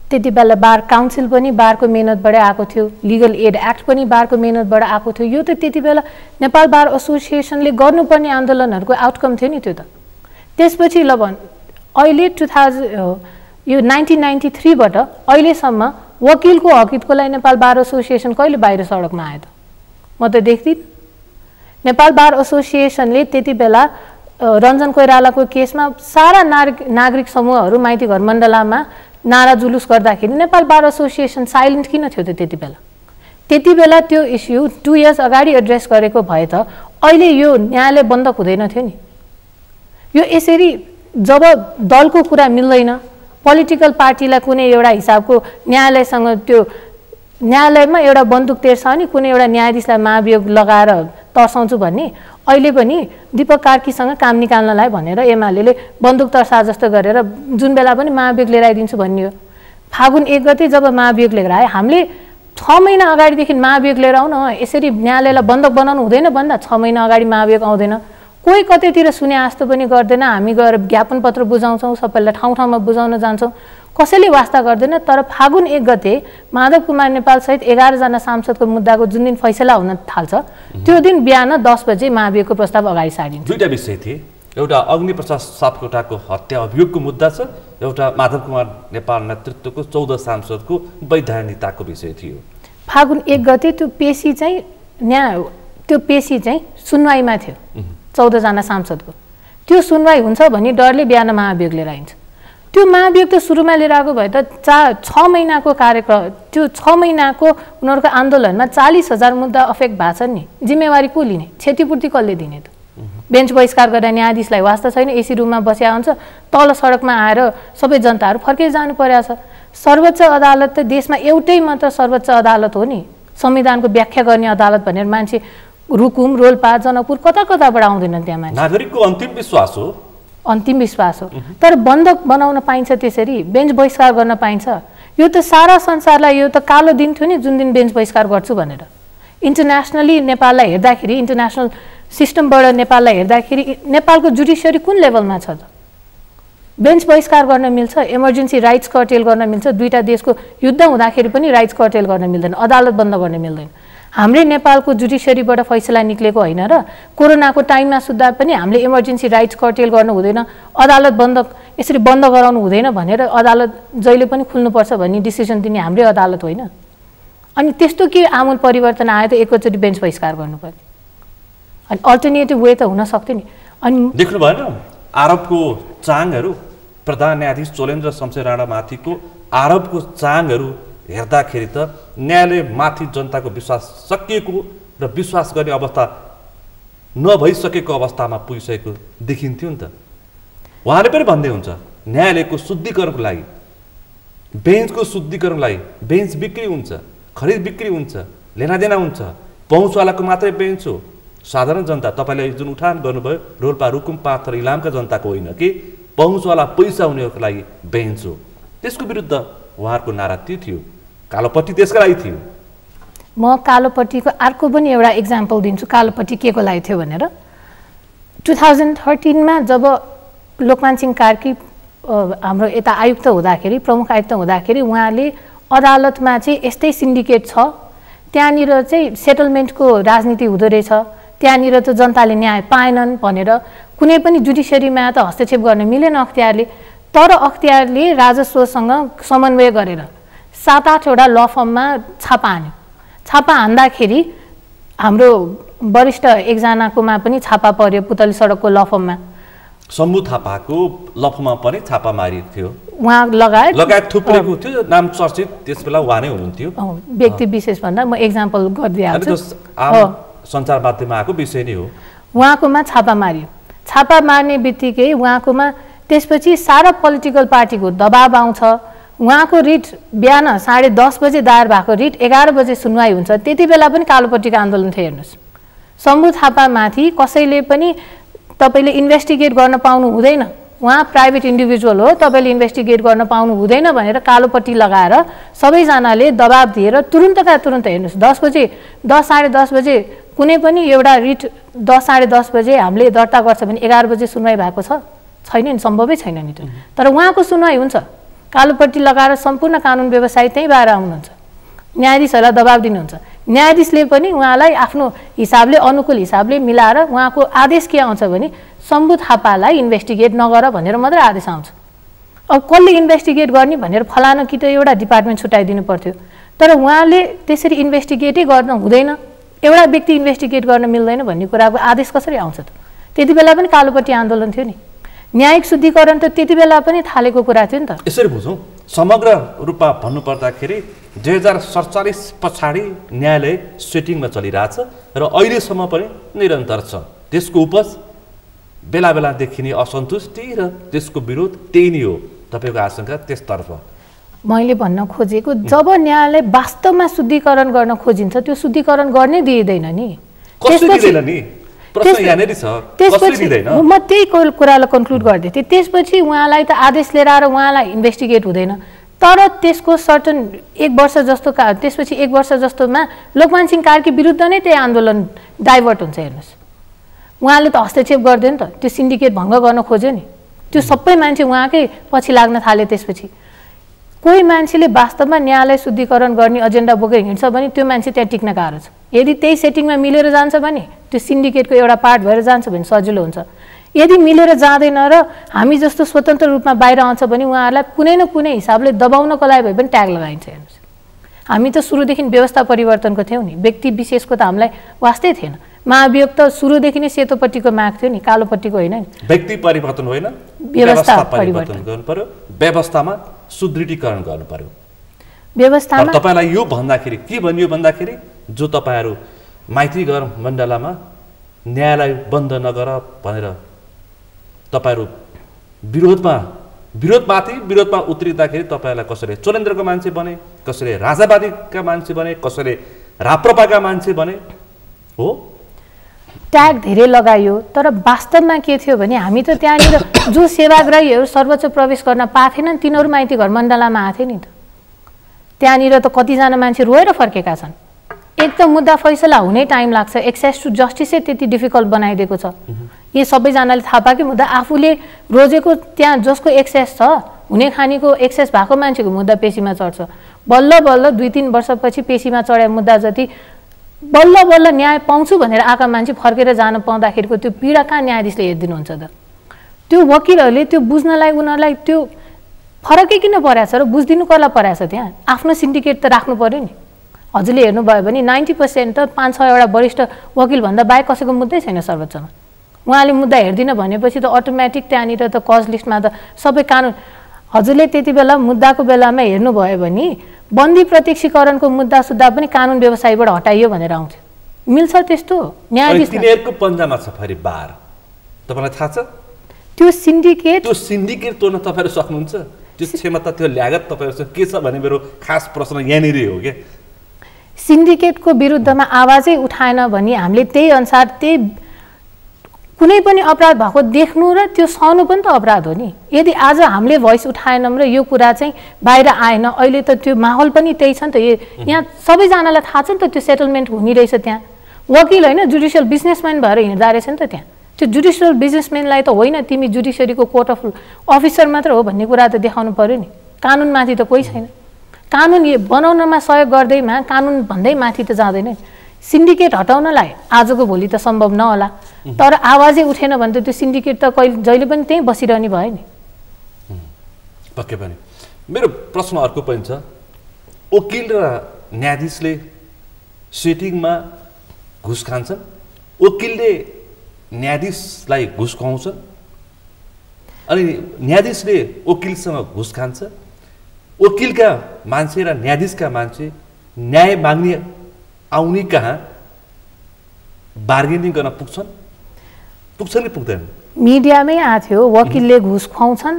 त्यति बेला बार काउन्सिल पनि बारको मेहनतबाट आएको थियो, लिगल एड एक्ट पनि बारको मेहनतबाट आएको थियो। यो त त्यति बेला नेपाल बार एसोसिएसनले गर्नुपर्ने आन्दोलनहरूको आउटकम थियो नि त्यो त। त्यसपछि ल अहिले 1993बाट अहिलेसम्म वकिलको हकितको लागि नेपाल बार एसोसिएसन कहिले बाहिर सडकमा आयो त? म त देख्दिनँ। नेपाल बार एसोसिएसनले त्यति बेला रञ्जन कोइरालाको केसमा सारा नागरिक समूहहरू माइती घर मण्डलामा नारा जुलुस गर्दाखेरि नेपाल बार एसोसिएसन साइलेन्ट किन थियो त त्यति बेला? त्यति बेला त्यो इस्यु 2 इयर्स अगाडि एड्रेस गरेको भए त अहिले यो न्यायालय बन्द हुँदैन थियो नि। यो यसरी जब दलको कुरा मिल्दैन, पोलिटिकल पार्टीलाई कुनै एउटा हिसाबको न्यायालयसँग त्यो न्यायालयमा एउटा बन्दुक तेर्छ नि कुनै एउटा न्यायाधीशलाई महाभियोग लगाएर तर्साउँछु भन्ने, अहिले पनि दीपक कार्कीसँग काम निकाल्नलाई भनेर एमाले बन्दुक तर्सा जस्तो गरेर जुन बेला पनि महाभियोग लिएर आइदिन्छु भन्ने हो। फागुन 1 गते जब महाभियोग लिएर आए हामीले 6 महिना अगाडिदेखि महाभियोग लिएर आउन, यसरी न्यायालयलाई बन्दक बनाउनु हुँदैन भन्दा 6 महिना अगाडि महाभियोग आउँदैन। कोही कतैतिर सुने जस्तो पनि गर्दैन। हामी गएर ज्ञापन पत्र बुझाउँछौँ, सबैलाई ठाउँ ठाउँमा बुझाउन जान्छौँ, कसैले वास्ता गर्दैन। तर फागुन 1 गते माधव कुमार नेपाल सहित 11 जना सांसदको मुद्दाको जुन दिन फैसला हुन थाल्छ त्यो दिन बिहान 10 बजे महाभियोगको प्रस्ताव अगाडि सारिन्छ। दुईटा विषय थिए, एउटा अग्निप्रसाद सापकोटाको हत्या अभियोगको मुद्दा छ, एउटा माधव कुमार नेपाल नेतृत्वको 14 सांसदको वैधानिकताको विषय थियो। फागुन 1 गते त्यो पेशी चाहिँ सुनवाईमा थियो 14 जना सांसदको। त्यो सुनवाई हुन्छ भने डरले बिहान महाभियोग लिएर आइन्छ। त्यो महाभियोग त सुरुमा लिएर आएको भए त 6 महिनाको कार्यक्रम, त्यो 6 महिनाको उनीहरूको आन्दोलनमा 40,000 मुद्दा अफेक्ट भएको छ नि। जिम्मेवारी को लिने? क्षतिपूर्ति कसले दिने त? बेन्च बहिष्कार गरेर न्यायाधीशलाई वास्ता छैन, एसी रुममा बस्या हुन्छ, तल सडकमा आएर सबै जनताहरू फर्कै जानु परेको छ। सर्वोच्च अदालत त देशमा एउटै मात्र सर्वोच्च अदालत हो नि, संविधानको व्याख्या गर्ने अदालत भनेर मान्छे रुकुम, रोल्पा, जनकपुर कता कताबाट आउँदैनन् त्यहाँ मान्छे। नागरिकको अन्तिम विश्वास हो अन्तिम विश्वास हो। तर बन्द बनाउन पाइन्छ, त्यसरी बेन्च बहिष्कार गर्न पाइन्छ? यो त सारा संसारलाई यो त कालो दिन थियो नि जुन दिन बेन्च बहिष्कार गर्छु भनेर। इन्टरनेसनली नेपाललाई हेर्दाखेरि, इन्टरनेसनल सिस्टमबाट नेपाललाई हेर्दाखेरि नेपालको जुडिसियरी कुन लेभलमा छ त? बेन्च बहिष्कार गर्न मिल्छ, इमर्जेन्सी राइट्स कर्टेल गर्न मिल्छ, दुईटा देशको युद्ध हुँदाखेरि पनि राइट्स कर्टेल गर्न मिल्दैन, अदालत बन्द गर्न मिल्दैन। हाम्रै नेपालको जुडिसियरीबाट फैसला निक्लेको होइन र कोरोनाको टाइममा सुत्दा पनि हामीले इमर्जेन्सी राइट्स कर्टेल गर्नु हुँदैन, अदालत यसरी बन्द गराउनु हुँदैन भनेर अदालत जहिले पनि खुल्नुपर्छ भन्ने डिसिजन दिने हाम्रै अदालत होइन? अनि त्यस्तो के आमूल परिवर्तन आयो त एकैचोटि बेन्च बहिष्कार गर्नुपर्ने? अनि अल्टरनेटिभ वे त हुन सक्थ्यो नि। अनि देख्नु भएन आरोपको चाङहरू, प्रधान न्यायाधीश चोलेन्द्र शमशेर राणामाथिको आरोपको चाङहरू हेर्दाखेरि त न्यायालयमाथि जनताको विश्वास सकिएको र विश्वास गर्ने अवस्था नभइसकेको अवस्थामा पुगिसकेको देखिन्थ्यो नि त। उहाँले पनि भन्दै हुन्छ न्यायालयको शुद्धिकरणको लागि, बेन्चको शुद्धिकरणको लागि बेन्च बिक्री हुन्छ, खरिद बिक्री हुन्छ, लेनादेना हुन्छ, पहुँचवालाको मात्रै बेन्च हो, साधारण जनता तपाईँले जुन उठान गर्नुभयो रोल्पा रुकुम पाथर इलामका जनताको होइन कि पहुँचवाला पैसा हुनेको लागि बेन्च हो। त्यसको विरुद्ध उहाँहरूको नारा त्यो थियो, कालोपट्टि त्यसको लागि थियो। म कालोपट्टिको अर्को पनि एउटा इक्जाम्पल दिन्छु, कालोपट्टि के को लागि थियो भनेर। 2013मा जब लोकमान सिंह कार्की हाम्रो यता आयुक्त हुँदाखेरि, प्रमुख आयुक्त हुँदाखेरि उहाँले अदालतमा चाहिँ यस्तै सिन्डिकेट छ, त्यहाँनिर चाहिँ सेटलमेन्टको राजनीति हुँदो रहेछ, त्यहाँनिर त जनताले न्याय पाएनन् भनेर कुनै पनि जुडिसियरीमा त हस्तक्षेप गर्न मिलेन अख्तियारले। तर अख्तियारले राजस्वसँग समन्वय गरेर 7-8 वटा ल फर्ममा छापा हान्यो। छापा हान्दाखेरि हाम्रो वरिष्ठ एकजनाकोमा पनि छापा पर्यो, पुतली सडकको ल फर्ममा। शम्भु थापाको ल फर्ममा पनि छापा मारिएको थियो, उहाँ लगायत थुप्रेको थियो, नाम चर्चित त्यस बेला उहाँ नै हुनुहुन्थ्यो। व्यक्ति विशेष भन्दा म एक्जाम्पल गरिदिइहाल्छु, सञ्चार माध्यममा आएको विषय नै हो। उहाँकोमा छापा मारियो। छापा मार्ने बित्तिकै उहाँकोमा त्यसपछि सारा पोलिटिकल पार्टीको दबाब आउँछ। उहाँको रिट बिहान 10:30 बजे दायर भएको रिट 11 बजे सुनवाई हुन्छ। त्यति बेला पनि कालोपट्टिको आन्दोलन थियो। हेर्नुहोस्, शम्भु थापामाथि कसैले पनि तपाईँले इन्भेस्टिगेट गर्न पाउनु हुँदैन, उहाँ प्राइभेट इन्डिभिजुअल हो, तपाईँले इन्भेस्टिगेट गर्न पाउनु हुँदैन भनेर कालोपट्टि लगाएर सबैजनाले दबाब दिएर तुरुन्तका तुरुन्त हेर्नुहोस् 10 बजे 10 साढे 10 बजे कुनै पनि एउटा रिट 10 साढे 10 बजे हामीले दर्ता गर्छ भने 11 बजे सुनवाई भएको छैन नि, सम्भवै छैन नि। तर उहाँको सुनवाई हुन्छ। कालोपट्टि लगाएर सम्पूर्ण कानुन व्यवसायी त्यही बाहिर आउनुहुन्छ, न्यायाधीशहरूलाई दबाब दिनुहुन्छ। न्यायाधीशले पनि उहाँलाई आफ्नो हिसाबले अनुकूल हिसाबले मिलाएर उहाँको आदेश के आउँछ भने शम्भु थापालाई इन्भेस्टिगेट नगर भनेर मात्रै आदेश आउँछ। अब कसले इन्भेस्टिगेट गर्ने भनेर फलानु कि त एउटा डिपार्टमेन्ट छुट्याइदिनु पर्थ्यो। तर उहाँले त्यसरी इन्भेस्टिगेटै गर्न हुँदैन, एउटा व्यक्ति इन्भेस्टिगेट गर्न मिल्दैन भन्ने कुराको आदेश कसरी आउँछ त? त्यति बेला पनि कालोपट्टि आन्दोलन थियो नि। न्यायिक शुद्धिकरण त त्यति बेला पनि थालेको कुरा थियो नि त। यसरी बुझौँ, समग्र रूपमा भन्नुपर्दाखेरि 2047 पछाडि न्यायालय सेटिङमा चलिरहेछ र अहिलेसम्म पनि निरन्तर छ। त्यसको उपज बेला बेला देखिने असन्तुष्टि र त्यसको विरोध त्यही नै हो। तपाईँको आशंका त्यसतर्फ? मैले भन्न खोजेको, जब न्यायालय वास्तवमा शुद्धिकरण गर्न खोजिन्छ त्यो शुद्धिकरण गर्नै दिइँदैन नि। त्यसपछि म त्यही कुरालाई कन्क्लुड गर्दै थिएँ। त्यसपछि उहाँलाई त आदेश लिएर आएर उहाँलाई इन्भेस्टिगेट हुँदैन। तर त्यसको सर्टन 1 वर्ष जस्तो त्यसपछि 1 वर्ष जस्तोमा लोकमान सिंह कार्की विरुद्ध नै त्यही आन्दोलन डाइभर्ट हुन्छ। हेर्नुहोस्, उहाँले त हस्तक्षेप गर्दैन त, त्यो सिन्डिकेट भङ्ग गर्न खोज्यो नि, त्यो सबै मान्छे उहाँकै पछि लाग्न थाले। त्यसपछि कोही मान्छेले वास्तवमा न्यायालय शुद्धिकरण गर्ने एजेन्डा बोकेर हिँड्छ भने त्यो मान्छे त्यहाँ टिक्न गाह्रो छ। यदि त्यही सेटिङमा मिलेर जान्छ भने, त्यो सिन्डिकेटको एउटा पार्ट भएर जान्छ भने सजिलो हुन्छ। यदि मिलेर जाँदैन र हामी जस्तो स्वतन्त्र रूपमा बाहिर आउँछ भने उहाँहरूलाई कुनै न कुनै हिसाबले दबाउनको लागि भए पनि ट्याग लगाइन्छ। हेर्नुहोस्, हामी त सुरुदेखि व्यवस्था परिवर्तनको थियौँ नि, व्यक्ति विशेषको त हामीलाई वास्तै थिएन। महाभियोग त सुरुदेखि नै सेतोपट्टिको माग थियो नि, कालोपट्टिको होइन नि। व्यक्ति परिवर्तन होइन, व्यवस्था परिवर्तन गर्नु पर्यो, व्यवस्थामा सुदृढीकरण गर्नु पर्यो। व्यवस्थामा तपाईँलाई यो भन्दाखेरि के भनियो भन्दाखेरि, जो तपाईँहरू मैत्रीगर मण्डलामा न्यायालय बन्द नगर भनेर तपाईँहरू विरोधमा उत्रिँदाखेरि तपाईँहरूलाई कसैले चोलेन्द्रको मान्छे बने, कसैले राजावादीका मान्छे बने, कसैले राप्रपाका मान्छे बने हो। ट्याग धेरै लगाइयो, तर वास्तवमा के थियो भने हामी त त्यहाँनिर जो सेवाग्राहीहरू सर्वोच्च प्रवेश गर्न पाएनन् तिनीहरू माइती घर मण्डलामा आथे नि त। त्यहाँनिर त कतिजना मान्छे रोएर फर्केका छन्। एक त मुद्दा फैसला हुनै टाइम लाग्छ, एक्सेस टु जस्टिसै त्यति डिफिकल्ट बनाइदिएको छ। यो सबैजनाले थाहा पायो कि मुद्दा आफूले रोजेको त्यहाँ जसको एक्सेस छ, हुने खानीको एक्सेस भएको मान्छेको मुद्दा पेशीमा चढ्छ। बल्ल बल्ल 2-3 वर्षपछि पेशीमा चढे मुद्दा जति बल्ल बल्ल न्याय पाउँछु भनेर आएका मान्छे फर्केर जान पाउँदाखेरिको त्यो पीडा कहाँ न्यायाधीशले हेरिदिनुहुन्छ त? त्यो वकिलहरूले त्यो बुझ्नलाई उनीहरूलाई त्यो फरकै किन परेको छ र बुझिदिनु कसलाई परेको छ? त्यहाँ आफ्नो सिन्डिकेट त राख्नु पर्यो नि। हजुरले हेर्नुभयो भने 90% त 5-6 वरिष्ठ वकिलभन्दा बाहेक कसैको मुद्दै छैन सर्वोच्चमा। उहाँले मुद्दा हेर्दिन भनेपछि त अटोमेटिक त्यहाँनिर त कज लिस्टमा त सबै कानुन। हजुरले त्यति बेला मुद्दाको बेलामा हेर्नुभयो भने बन्दी प्रत्यक्षीकरणको मुद्दा सुद्धा पनि कानुन व्यवसायबाट हटाइयो भनेर आउँथ्यो। मिल्छ त्यस्तो? न्यायाधीश तिनीहरूको पन्जामा छ फेरि बार, तपाईँलाई थाहा छ? त्यो सिन्डिकेट तोड्न तपाईँहरू सक्नुहुन्छ? त्यो क्षमता, त्यो ल्यागत तपाईँहरूसँग के छ भने मेरो खास प्रश्न यहाँनिर हो क्या। सिन्डिकेटको विरुद्धमा आवाजै उठाएन भने हामीले त्यही अनुसार त्यही कुनै पनि अपराध भएको देख्नु र त्यो सहनु पनि त अपराध हो नि। यदि आज हामीले भोइस उठाएनौँ र यो कुरा चाहिँ बाहिर आएन, अहिले त त्यो माहौल पनि त्यही छ नि त। यहाँ सबैजनालाई थाहा छ नि त त्यो सेटलमेन्ट हुने रहेछ। त्यहाँ वकिल होइन, जुडिसियल बिजनेसम्यान भएर हिँड्दा रहेछ नि त त्यहाँ। त्यो जुडिसियल बिजनेसम्यानलाई त होइन तिमी जुडिसियरीको कोर्ट अफ अफिसर मात्र हो भन्ने कुरा त देखाउनु पर्यो नि। कानुनमाथि त कोही छैन। कानुन बनाउनमा सहयोग गर्दैमा कानुन भन्दै माथि त जाँदैन। सिन्डिकेट हटाउनलाई आजको भोलि त सम्भव नहोला, तर आवाजै उठेन भने त त्यो सिन्डिकेट त जहिले पनि त्यहीँ बसिरहने भयो नि। पक्कै पनि। मेरो प्रश्न अर्को पनि छ, वकिल र न्यायाधीशले सेटिङमा घुस खान्छन्, वकिलले न्यायाधीशलाई घुस खुवाउँछन्, अनि न्यायाधीशले वकिलसँग घुस खान्छ। वकिलका मान्छे र न्यायाधीशका मान्छे न्याय माग्ने आउने कहाँ बार्गेनिङ गर्न पुग्छन् कि पुग्दैन? मिडियामै आएको थियो वकिलले घुस खुवाउँछन्,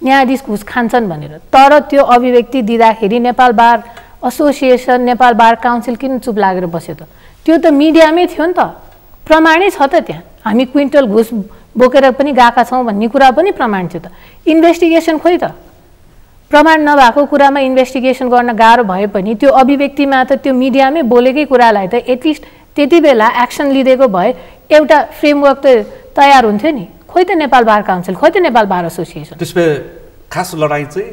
न्यायाधीश घुस खान्छन् भनेर। तर त्यो अभिव्यक्ति दिँदाखेरि नेपाल बार एसोसिएसन, नेपाल बार काउन्सिल किन चुप लागेर बस्यो त? त्यो त मिडियामै थियो नि त, प्रमाणै छ त त्यहाँ। हामी क्विन्टल घुस बोकेर पनि गएका छौँ भन्ने कुरा पनि प्रमाण थियो त। इन्भेस्टिगेसन खोइ त? प्रमाण नभएको कुरामा इन्भेस्टिगेसन गर्न गाह्रो भए पनि त्यो अभिव्यक्तिमा त त्यो मिडियामै बोलेकै कुरालाई त एटलिस्ट त्यति बेला एक्सन लिँदैको भए एउटा फ्रेमवर्क त तयार हुन्थ्यो नि। खोइ त नेपाल बार काउन्सिल, खोइ त नेपाल बार एसोसिएसन। त्यसमा खास लडाइँ चाहिँ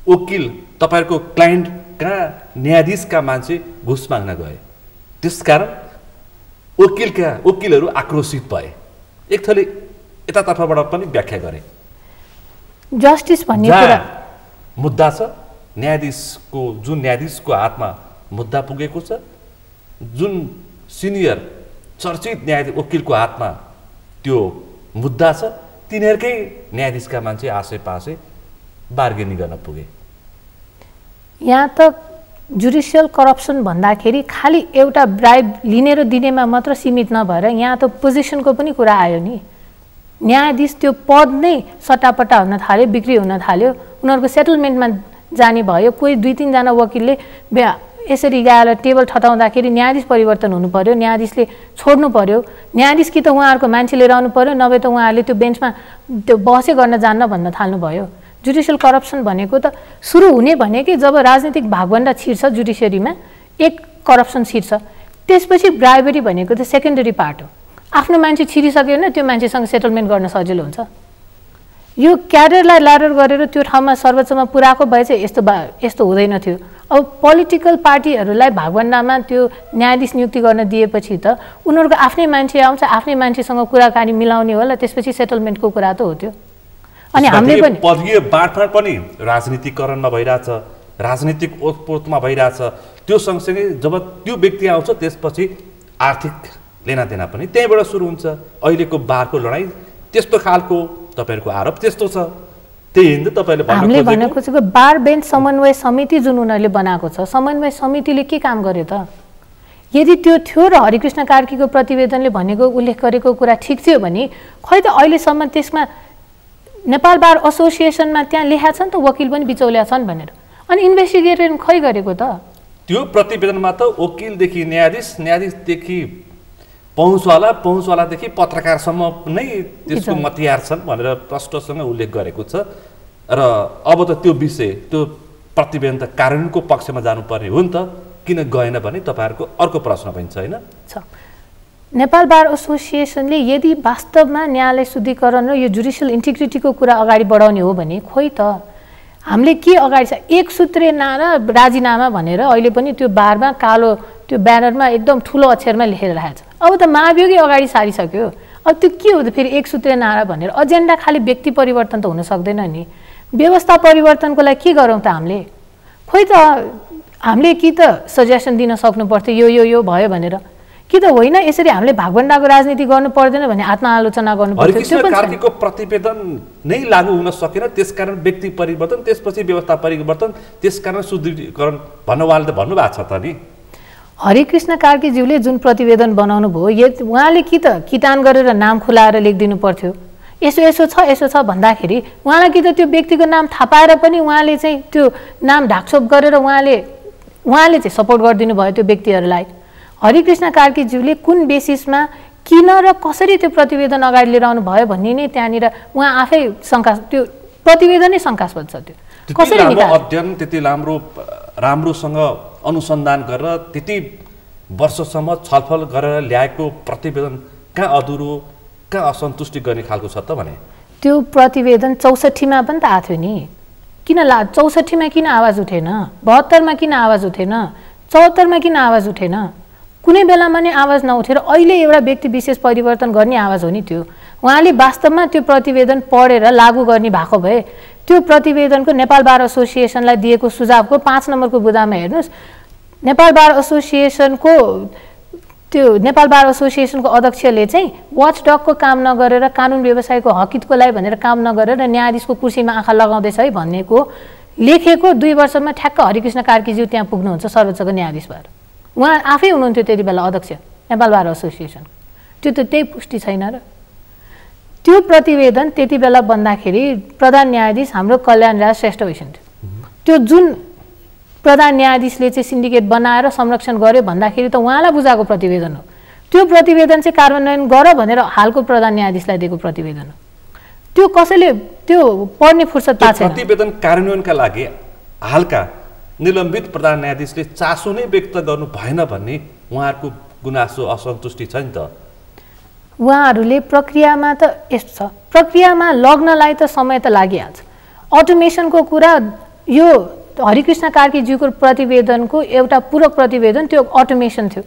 वकिल तपाईँहरूको क्लाइन्ट कहाँ न्यायाधीशका मान्छे घुस माग्न गए, त्यसकारण वकिलहरू आक्रोशित भए। एक थली यतातर्फबाट पनि व्याख्या गरे। जस्टिस भन्ने कुरा मुद्दा छ, जुन न्यायाधीशको हातमा मुद्दा पुगेको छ, जुन सिनियर चर्चित वकिलको हातमा त्यो मुद्दा छ, तिनीहरूकै न्यायाधीशका मान्छे आसे पासे बार्गेनिङ गर्न पुगे। यहाँ त जुडिसियल करप्सन भन्दाखेरि खालि एउटा ब्राइब लिने र दिनेमा मात्र सीमित नभएर यहाँ त पोजिसनको पनि कुरा आयो नि। न्यायाधीश त्यो पद नै सट्टापट्टा हुन थाल्यो, बिक्री हुन थाल्यो, उनीहरूको सेटलमेन्टमा जाने भयो। कोही 2-3 जना वकिलले यसरी गएर टेबल ठटाउँदाखेरि न्यायाधीश परिवर्तन हुनु पर्यो, न्यायाधीशले छोड्नु पर्यो, न्यायाधीश कि त उहाँहरूको मान्छे लिएर आउनु पर्यो, नभए त उहाँहरूले त्यो बेन्चमा त्यो बहसै गर्न जान्न भन्न थाल्नुभयो। जुडिसियल करप्सन भनेको त सुरु हुने भनेकै जब राजनीतिक भागभण्डा छिर्छ जुडिसियरीमा, एक करप्सन छिर्छ, त्यसपछि ब्राइबरी भनेको त सेकेन्डरी पार्ट हो। आफ्नो मान्छे छिरिसक्यो भने त्यो मान्छेसँग सेटलमेन्ट गर्न सजिलो हुन्छ। यो क्याडरलाई ल्याडर गरेर त्यो ठाउँमा सर्वोच्चमा पुऱ्याएको भए चाहिँ यस्तो हुँदैन थियो। अब पोलिटिकल पार्टीहरूलाई भागभण्डामा त्यो न्यायाधीश नियुक्ति गर्न दिएपछि त उनीहरूको आफ्नै मान्छे आउँछ, आफ्नै मान्छेसँग कुराकानी मिलाउने होला, त्यसपछि सेटलमेन्टको कुरा त हो त्यो। अनि हामीले पनि पदीय बाँडफाँड पनि राजनीतिकरणमा भइरहेछ, राजनीतिक ओतप्रोतमा भइरहेछ। त्यो सँगसँगै जब त्यो व्यक्ति आउँछ त्यसपछि आर्थिक लेनादेना पनि त्यहीँबाट सुरु हुन्छ। अहिलेको बारको लडाइँ त्यस्तो खालको तपाईँहरूको आरोप त्यस्तो छ, त्यही हिन्द तपाईँले हामीले भन्न खोजेको बार बेन्च समन्वय समिति जुन उनीहरूले बनाएको छ, समन्वय समितिले के काम गर्यो त? यदि त्यो थियो र हरिकृष्ण कार्कीको प्रतिवेदनले भनेको उल्लेख गरेको कुरा ठिक थियो भने खै त अहिलेसम्म त्यसमा नेपाल बार एसोसिएसनमा त्यहाँ लेखा छ नि त वकिल पनि बिचौलिया छन् भनेर, अनि इन्भेस्टिगेसन खै गरेको त? त्यो प्रतिवेदनमा त वकिलदेखि न्यायाधीश, न्यायाधीशदेखि पहुँचवालादेखि पत्रकारसम्म नै त्यसको मतियार छन् भनेर प्रष्टसँग उल्लेख गरेको छ र अब त त्यो विषय त्यो प्रतिवेदन त कार्यान्वयनको पक्षमा जानुपर्ने हो नि त, किन गएन भने तपाईँहरूको अर्को प्रश्न पनि छ होइन? नेपाल बार एसोसिएसनले यदि वास्तवमा न्यायालय शुद्धिकरण र यो जुडिसियल इन्टिग्रिटीको कुरा अगाडि बढाउने हो भने खोइ त हामीले के अगाडि छ, एक सूत्रे नारा राजीनामा भनेर अहिले पनि त्यो बारमा कालो त्यो ब्यानरमा एकदम ठुलो अक्षरमा लेखेर राखेको छ। अब त महाभियोगै अगाडि सारिसक्यो, अब त्यो के हो त फेरि एक सूत्रे नारा भनेर? एजेन्डा खालि व्यक्ति परिवर्तन त हुन सक्दैन नि, व्यवस्था परिवर्तनको लागि के गरौँ त हामीले? खोइ त हामीले कि त सजेसन दिन सक्नु पर्थ्यो यो भयो भनेर, कि त होइन यसरी हामीले भागभण्डाको राजनीति गर्नु पर्दैन भने आत्मआलोचना गर्नु पर्थ्यो। हरिकृष्ण कार्कीको प्रतिवेदन नै लागू हुन सकेन, त्यसकारण व्यक्ति परिवर्तन, त्यसपछि व्यवस्था परिवर्तन, त्यसकारण शुद्धिकरण भन्नु उहाँले त भन्नुभएको छ त नि। हरिकृष्ण कार्कीज्यूले जुन प्रतिवेदन बनाउनु भयो उहाँले कि त किटान गरेर नाम खुलाएर लेखिदिनु पर्थ्यो, यसो छ भन्दाखेरि उहाँलाई कि त त्यो व्यक्तिको नाम थाहा पाएर पनि उहाँले चाहिँ त्यो नाम ढाकछोप गरेर उहाँले चाहिँ सपोर्ट गरिदिनु भयो त्यो व्यक्तिहरूलाई। हरिकृष्ण कार्कीज्यूले कुन बेसिसमा किन र कसरी त्यो प्रतिवेदन अगाडि लिएर आउनु भयो भन्ने नै त्यहाँनिर उहाँ आफै त्यो प्रतिवेदनै शङ्कास्पद छ। त्यो कसरी अध्ययन त्यति राम्रोसँग अनुसन्धान गरेर त्यति वर्षसम्म छलफल गरेर ल्याएको प्रतिवेदन कहाँ अधुरो, कहाँ असन्तुष्टि गर्ने खालको छ त भने? त्यो प्रतिवेदन 64मा पनि त आएको थियो नि, किन 64मा किन आवाज उठेन, 72मा किन आवाज उठेन, 74मा किन आवाज उठेन? कुनै बेलामा नै आवाज नउठेर अहिले एउटा व्यक्ति विशेष परिवर्तन गर्ने आवाज हो नि त्यो। उहाँले वास्तवमा त्यो प्रतिवेदन पढेर लागू गर्ने भएको भए त्यो प्रतिवेदनको नेपाल बार एसोसिएसनलाई दिएको सुझावको 5 नम्बरको बुदामा हेर्नुहोस्, नेपाल बार एसोसिएसनको अध्यक्षले चाहिँ वाचडगको काम नगरेर कानुन व्यवसायको हकितको लागि भनेर काम नगरेर न्यायाधीशको कुर्सीमा आँखा लगाउँदैछ है भन्नेको लेखेको 2 वर्षमा ठ्याक्क हरिकृष्ण कार्कीज्यू त्यहाँ पुग्नुहुन्छ सर्वोच्चको न्यायाधीश भएर। उहाँ आफै हुनुहुन्थ्यो त्यति बेला अध्यक्ष नेपाल बार एसोसिएसन, त्यो त त्यही पुष्टि छैन र। त्यो प्रतिवेदन त्यति बेला बन्दाखेरि प्रधान न्यायाधीश हाम्रो कल्याणराज श्रेष्ठ भइसन्थ्यो। त्यो जुन प्रधान न्यायाधीशले चाहिँ सिन्डिकेट बनाएर संरक्षण गर्यो भन्दाखेरि त उहाँलाई बुझाएको प्रतिवेदन हो। त्यो प्रतिवेदन चाहिँ कार्यान्वयन गर भनेर हालको प्रधान न्यायाधीशलाई दिएको प्रतिवेदन हो। त्यो कसैले त्यो पढ्ने फुर्सद पाएको छैन। प्रतिवेदन कार्यान्वयनका लागि हालका निलम्बित प्रधान न्यायाधीशले चासो नै व्यक्त गर्नु भएन भन्ने उहाँहरूको गुनासो असन्तुष्टि छ नि त। उहाँहरूले प्रक्रियामा त यस्तो छ, प्रक्रियामा लग्नलाई त समय त लागिहाल्छ। अटोमेसनको कुरा यो हरिकृष्ण कार्कीज्यूको प्रतिवेदनको एउटा पूरक प्रतिवेदन त्यो अटोमेसन थियो।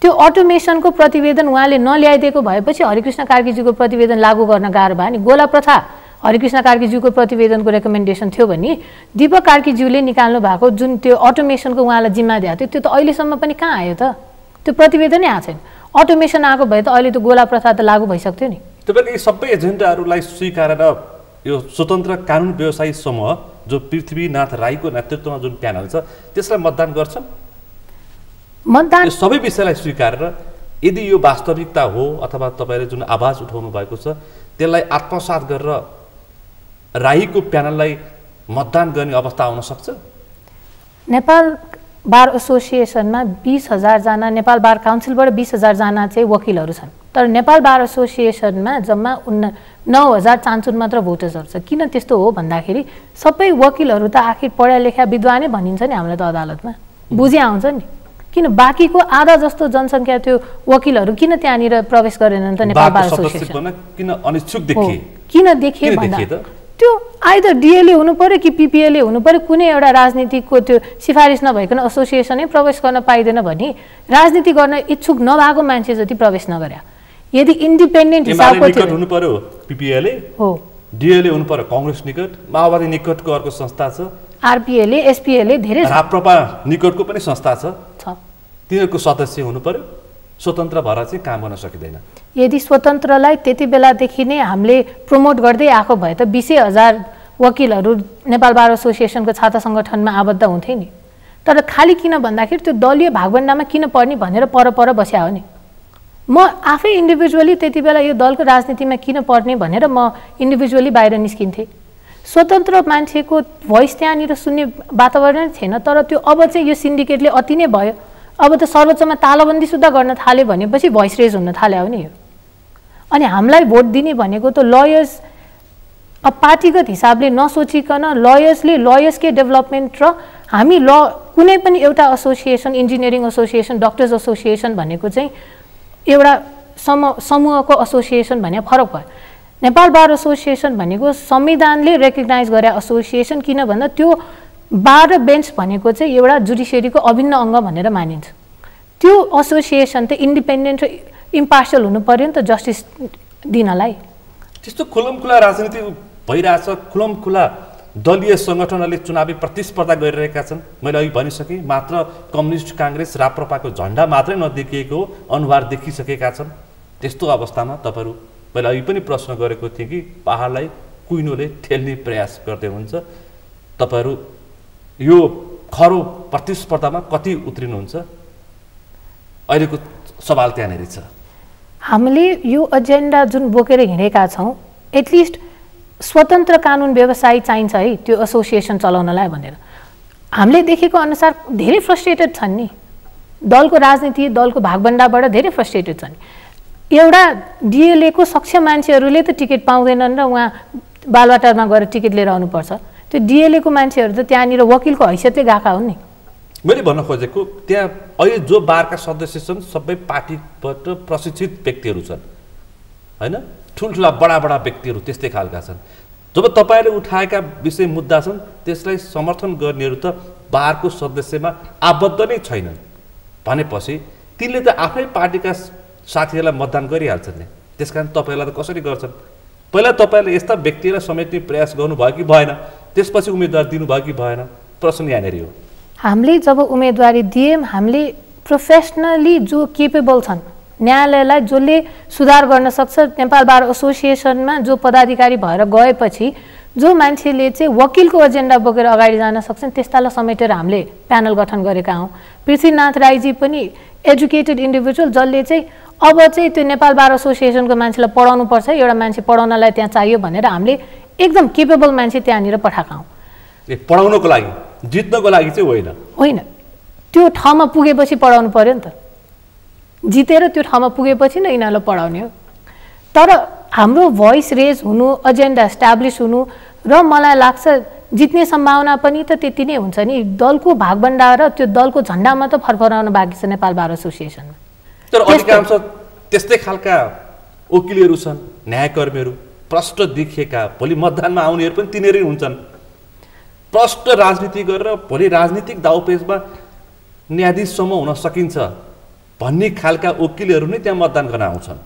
त्यो अटोमेसनको प्रतिवेदन उहाँले नल्याइदिएको भएपछि हरिकृष्ण कार्कीज्यूको प्रतिवेदन लागू गर्न गाह्रो भयो नि। गोला प्रथा हरिकृष्ण कार्कीज्यूको प्रतिवेदनको रेकमेन्डेसन थियो भने दीपक कार्कीज्यूले निकाल्नु भएको जुन त्यो अटोमेसनको उहाँलाई जिम्मा दिएको थियो त्यो त अहिलेसम्म पनि कहाँ आयो त? त्यो प्रतिवेदनै आएको छैन। अटोमेसन आएको भए त अहिले त गोला प्रथा त लागू भइसक्थ्यो नि। तपाईँले यी सबै एजेन्डाहरूलाई स्वीकारेर यो स्वतन्त्र कानुन व्यवसायी समूह जो पृथ्वीनाथ राईको नेतृत्वमा जुन प्यानल छ त्यसलाई मतदान गर्छन्? मतदान यो सबै विषयलाई स्वीकारेर यदि यो वास्तविकता हो अथवा तपाईँले जुन आवाज उठाउनु भएको छ त्यसलाई आत्मसात गरेर राईको प्यानललाई मतदान गर्ने अवस्था आउन सक्छ? नेपाल बार एसोसिएसनमा 20,000 जना, नेपाल बार काउन्सिलबाट 20,000 जना चाहिँ वकिलहरू छन्, तर नेपाल बार एसोसिएसनमा जम्मा 9,000 चान्चुन मात्र भोटर्सहरू छ। किन त्यस्तो हो भन्दाखेरि सबै वकिलहरू त आखिर पढा लेखा विद्वानै भनिन्छ नि हामीलाई त अदालतमा, बुझे आउँछ नि। किन बाँकीको आधा जस्तो जनसङ्ख्या त्यो वकिलहरू किन त्यहाँनिर प्रवेश गरेनन् त नेपाल बार एसोसिएसन? किन अनिच्छुक देखे? किन देखे भन्दा त्यो आइदर डिएलए हुनु पर्यो कि पिपिएलए हुनु पर्यो, कुनै एउटा राजनीतिको त्यो सिफारिस नभइकन एसोसिएसनै प्रवेश गर्न पाइँदैन भने राजनीति गर्न इच्छुक नभएको मान्छे जति प्रवेश नगर्या। यदि इन्डिपेन्डेन्ट हिसाबको निकट हुनु पर्यो पिपिएलए हो, डिएलए हुनु पर्यो कांग्रेस निकट, माओवादी निकटको अर्को संस्था छ, आरपीएलए, एसपीएलए धेरै छ, राप्रपा निकटको पनि संस्था छ, तिनीहरूको सदस्य हुनु पर्यो। स्वतन्त्र भएर चाहिँ काम गर्न सकिँदैन। यदि स्वतन्त्रलाई त्यति बेलादेखि नै हामीले प्रमोट गर्दै आएको भए त 20,000 वकिलहरू नेपाल बार एसोसिएसनको छाता सङ्गठनमा आबद्ध हुन्थे नि। तर खालि किन भन्दाखेरि त्यो दलीय भागभण्डामा किन पर्ने भनेर पर बस्या हो नि। म आफै इन्डिभिजुअली त्यति बेला यो दलको राजनीतिमा किन पर्ने भनेर म इन्डिभिजुअली बाहिर निस्किन्थेँ। स्वतन्त्र मान्छेको भोइस त्यहाँनिर सुन्ने वातावरण थिएन। तर त्यो अब चाहिँ यो सिन्डिकेटले अति नै भयो। अब त सर्वोच्चमा तालाबन्दी सुद्धा गर्न थाल्यो भनेपछि भोइस रेज हुन थाल्यो नि यो। अनि हामीलाई भोट दिने भनेको त लयर्स अब पार्टीगत हिसाबले नसोचिकन लयर्सकै डेभलपमेन्ट र हामी कुनै पनि एउटा association, engineering association, doctors association भनेको चाहिँ एउटा समूहको एसोसिएसन भने फरक भयो। नेपाल बार एसोसिएसन भनेको संविधानले रेकग्नाइज गरे एसोसिएसन, किन भन्दा त्यो बार र बेन्च भनेको चाहिँ एउटा जुडिसियरीको अभिन्न अङ्ग भनेर मानिन्छ। त्यो एसोसिएसन त इन्डिपेन्डेन्ट र इम्पार्सियल हुनु पर्यो नि त जस्टिस दिनलाई। त्यस्तो खुलमखुला राजनीति भइरहेछ, खुलमखुला दलीय सङ्गठनहरूले चुनावी प्रतिस्पर्धा गरिरहेका छन्। मैले अघि भनिसकेँ, मात्र कम्युनिस्ट काङ्ग्रेस राप्रपाको झन्डा मात्रै नदेखिएको अनुहार देखिसकेका छन्। त्यस्तो अवस्थामा तपाईँहरू, मैले अघि पनि प्रश्न गरेको थिएँ कि पहाडलाई कुइनोले ठेल्ने प्रयास गर्दै हुन्छ, तपाईँहरू यो खरो प्रतिस्पर्धामा कति उत्रिनुहुन्छ? अहिलेको सवाल त्यहाँनिर छ। हामीले यो एजेन्डा जुन बोकेर हिँडेका छौँ, एटलिस्ट स्वतन्त्र कानुन व्यवसायी चाहिन्छ है त्यो एसोसिएसन चलाउनलाई भनेर। हामीले देखेको अनुसार धेरै फ्रस्ट्रेटेड छन् नि, दलको राजनीति, दलको भागभण्डाबाट धेरै फ्रस्ट्रेटेड छन्। एउटा डिएलएको सक्षम मान्छेहरूले त टिकट पाउँदैनन् र उहाँ बालवाटारमा गएर टिकट लिएर आउनुपर्छ। त्यो डिएलएको मान्छेहरू त त्यहाँनिर वकिलको हैसियतले गएका हुन् नि। मैले भन्न खोजेको, त्यहाँ अहिले जो बारका सदस्य छन् सबै पार्टीबाट प्रशिक्षित व्यक्तिहरू छन् होइन, ठुल्ठुला बडा व्यक्तिहरू त्यस्तै खालका छन्। जब तपाईँले उठाएका विषय मुद्दा छन् त्यसलाई समर्थन गर्नेहरू त बारको सदस्यमा आबद्ध नै छैनन् भनेपछि तिनले त आफ्नै पार्टीका साथीहरूलाई मतदान गरिहाल्छन् नि। त्यस कारण तपाईँलाई त कसरी गर्छन्? पहिला तपाईँले यस्ता व्यक्तिलाई समेट्ने प्रयास गर्नुभयो कि भएन? त्यसपछि उम्मेदवार दिनुभयो कि भएन? प्रश्न यहाँनिर हो। हामीले जब उम्मेदवारी दियौँ, हामीले प्रोफेसनली जो केपेबल छन्, न्यायालयलाई जसले सुधार गर्न सक्छ, नेपाल बार एसोसिएसनमा जो पदाधिकारी भएर गएपछि जो मान्छेले चाहिँ वकिलको एजेन्डा बोकेर अगाडि जान सक्छन् त्यस्तालाई समेटेर हामीले प्यानल गठन गरेका हौँ। पृथ्वीनाथ राईजी पनि एजुकेटेड इन्डिभिजुअल, जसले चाहिँ अब चाहिँ त्यो नेपाल बार एसोसिएसनको मान्छेलाई पढाउनु पर्छ, एउटा मान्छे पढाउनलाई त्यहाँ चाहियो भनेर हामीले एकदम केपेबल मान्छे त्यहाँनिर पठाएका हौँ। पढाउनको लागि, जित्नको लागि चाहिँ होइन, त्यो ठाउँमा पुगेपछि पढाउनु पर्यो नि त। जितेर त्यो ठाउँमा पुगेपछि नै यिनीहरूलाई पढाउने हो। तर हाम्रो भोइस रेज हुनु, एजेन्डा एस्टाब्लिस हुनु र मलाई लाग्छ जित्ने सम्भावना पनि त त्यति नै हुन्छ नि। दलको भागभण्डा र त्यो दलको झन्डामा त फरफराउन बाँकी छ नेपाल बार एसोसिएसनमा। तर अधिकांश त्यस्तै खालका वकिलहरू छन्, न्यायकर्मीहरू प्रष्ट देखिएका, भोलि मतदानमा आउनेहरू पनि तिनीहरू हुन्छन्। प्रष्ट राजनीति गरेर भोलि राजनीतिक दाउपेचमा न्यायाधीशसम्म हुन सकिन्छ भन्ने खालका वकिलहरू नै त्यहाँ मतदान गर्न आउँछन्।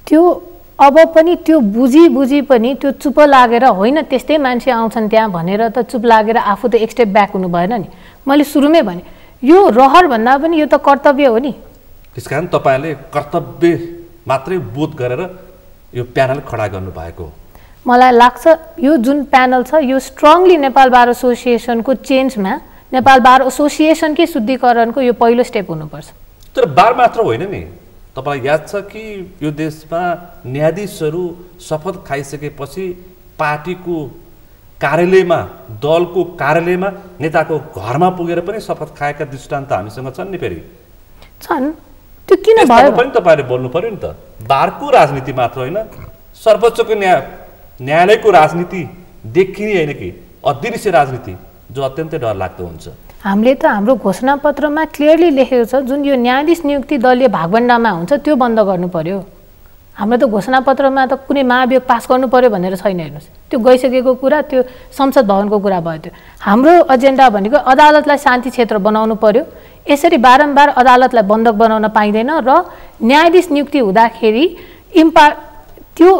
त्यो अब पनि त्यो बुझी पनि त्यो चुप लागेर होइन त्यस्तै मान्छे आउँछन् त्यहाँ भनेर त चुप लागेर आफू त एक स्टेप ब्याक हुनु भएन नि। मैले सुरुमै भने यो रहर भन्दा पनि यो त कर्तव्य हो नि। त्यसकारण तपाईँले कर्तव्य मात्रै बोध गरेर यो प्यानल खडा गर्नुभएको हो। मलाई लाग्छ यो जुन प्यानल छ यो स्ट्रङली नेपाल बार एसोसिएसनको चेन्जमा, नेपाल बार एसोसिएसनकै शुद्धिकरणको यो पहिलो स्टेप हुनुपर्छ। तर बार मात्र होइन नि, तपाईँलाई याद छ कि यो देशमा न्यायाधीशहरू शपथ खाइसकेपछि पार्टीको कार्यालयमा, दलको कार्यालयमा, नेताको घरमा पुगेर पनि शपथ खाएका दृष्टान्त हामीसँग छन् नि। फेरि छन्, त्यो किन भयो पनि तपाईँले बोल्नु पर्यो नि त। बारको राजनीति मात्र होइन, सर्वोच्चको न्यायालयको राजनीति देखिने होइन कि अदृश्य राजनीति जो अत्यन्तै डरलाग्दो हुन्छ। हामीले त हाम्रो घोषणापत्रमा क्लियरली लेखेको छ जुन यो न्यायाधीश नियुक्ति दलीय भागभण्डामा हुन्छ त्यो बन्द गर्नु पर्यो। हाम्रो त घोषणापत्रमा त कुनै महाभियोग पास गर्नु पर्यो भनेर छैन। हेर्नुहोस्, त्यो गइसकेको कुरा, त्यो संसद भवनको कुरा भयो। त्यो हाम्रो एजेन्डा भनेको अदालतलाई शान्ति क्षेत्र बनाउनु पर्यो। यसरी बारम्बार अदालतलाई बन्धक बनाउन पाइँदैन र न्यायाधीश नियुक्ति हुँदाखेरि त्यो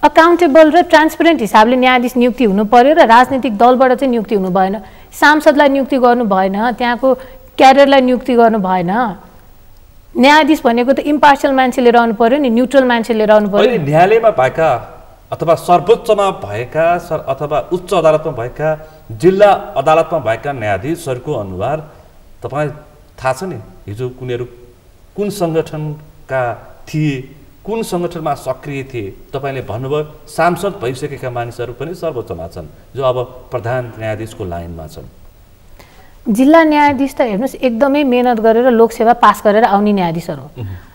अकाउन्टेबल र ट्रान्सपेरेन्ट हिसाबले न्यायाधीश नियुक्ति हुनु पर्यो र राजनीतिक दलबाट चाहिँ नियुक्ति हुनु भएन। सांसदलाई नियुक्ति गर्नु भएन, त्यहाँको क्याडरलाई नियुक्ति गर्नु भएन। न्यायाधीश भनेको त इम्पार्सियल मान्छे लिएर आउनु पर्यो नि, न्युट्रल मान्छे लिएर आउनु पर्यो। न्यायालयमा भएका अथवा सर्वोच्चमा भएका अथवा उच्च अदालतमा भएका, जिल्ला अदालतमा भएका न्यायाधीशहरूको अनुहार तपाईँ थाहा छ नि। हिजो उनीहरू कुन सङ्गठनका थिए, कुन सङ्गठनमा सक्रिय थिए। तपाईँले भन्नुभयो सांसद भइसकेका मानिसहरू पनि सर्वोच्चमा छन्, जो अब प्रधान न्यायाधीशको लाइनमा छन्। जिल्ला न्यायाधीश त हेर्नुहोस् एकदमै मेहनत गरेर लोकसेवा पास गरेर आउने न्यायाधीशहरू हो।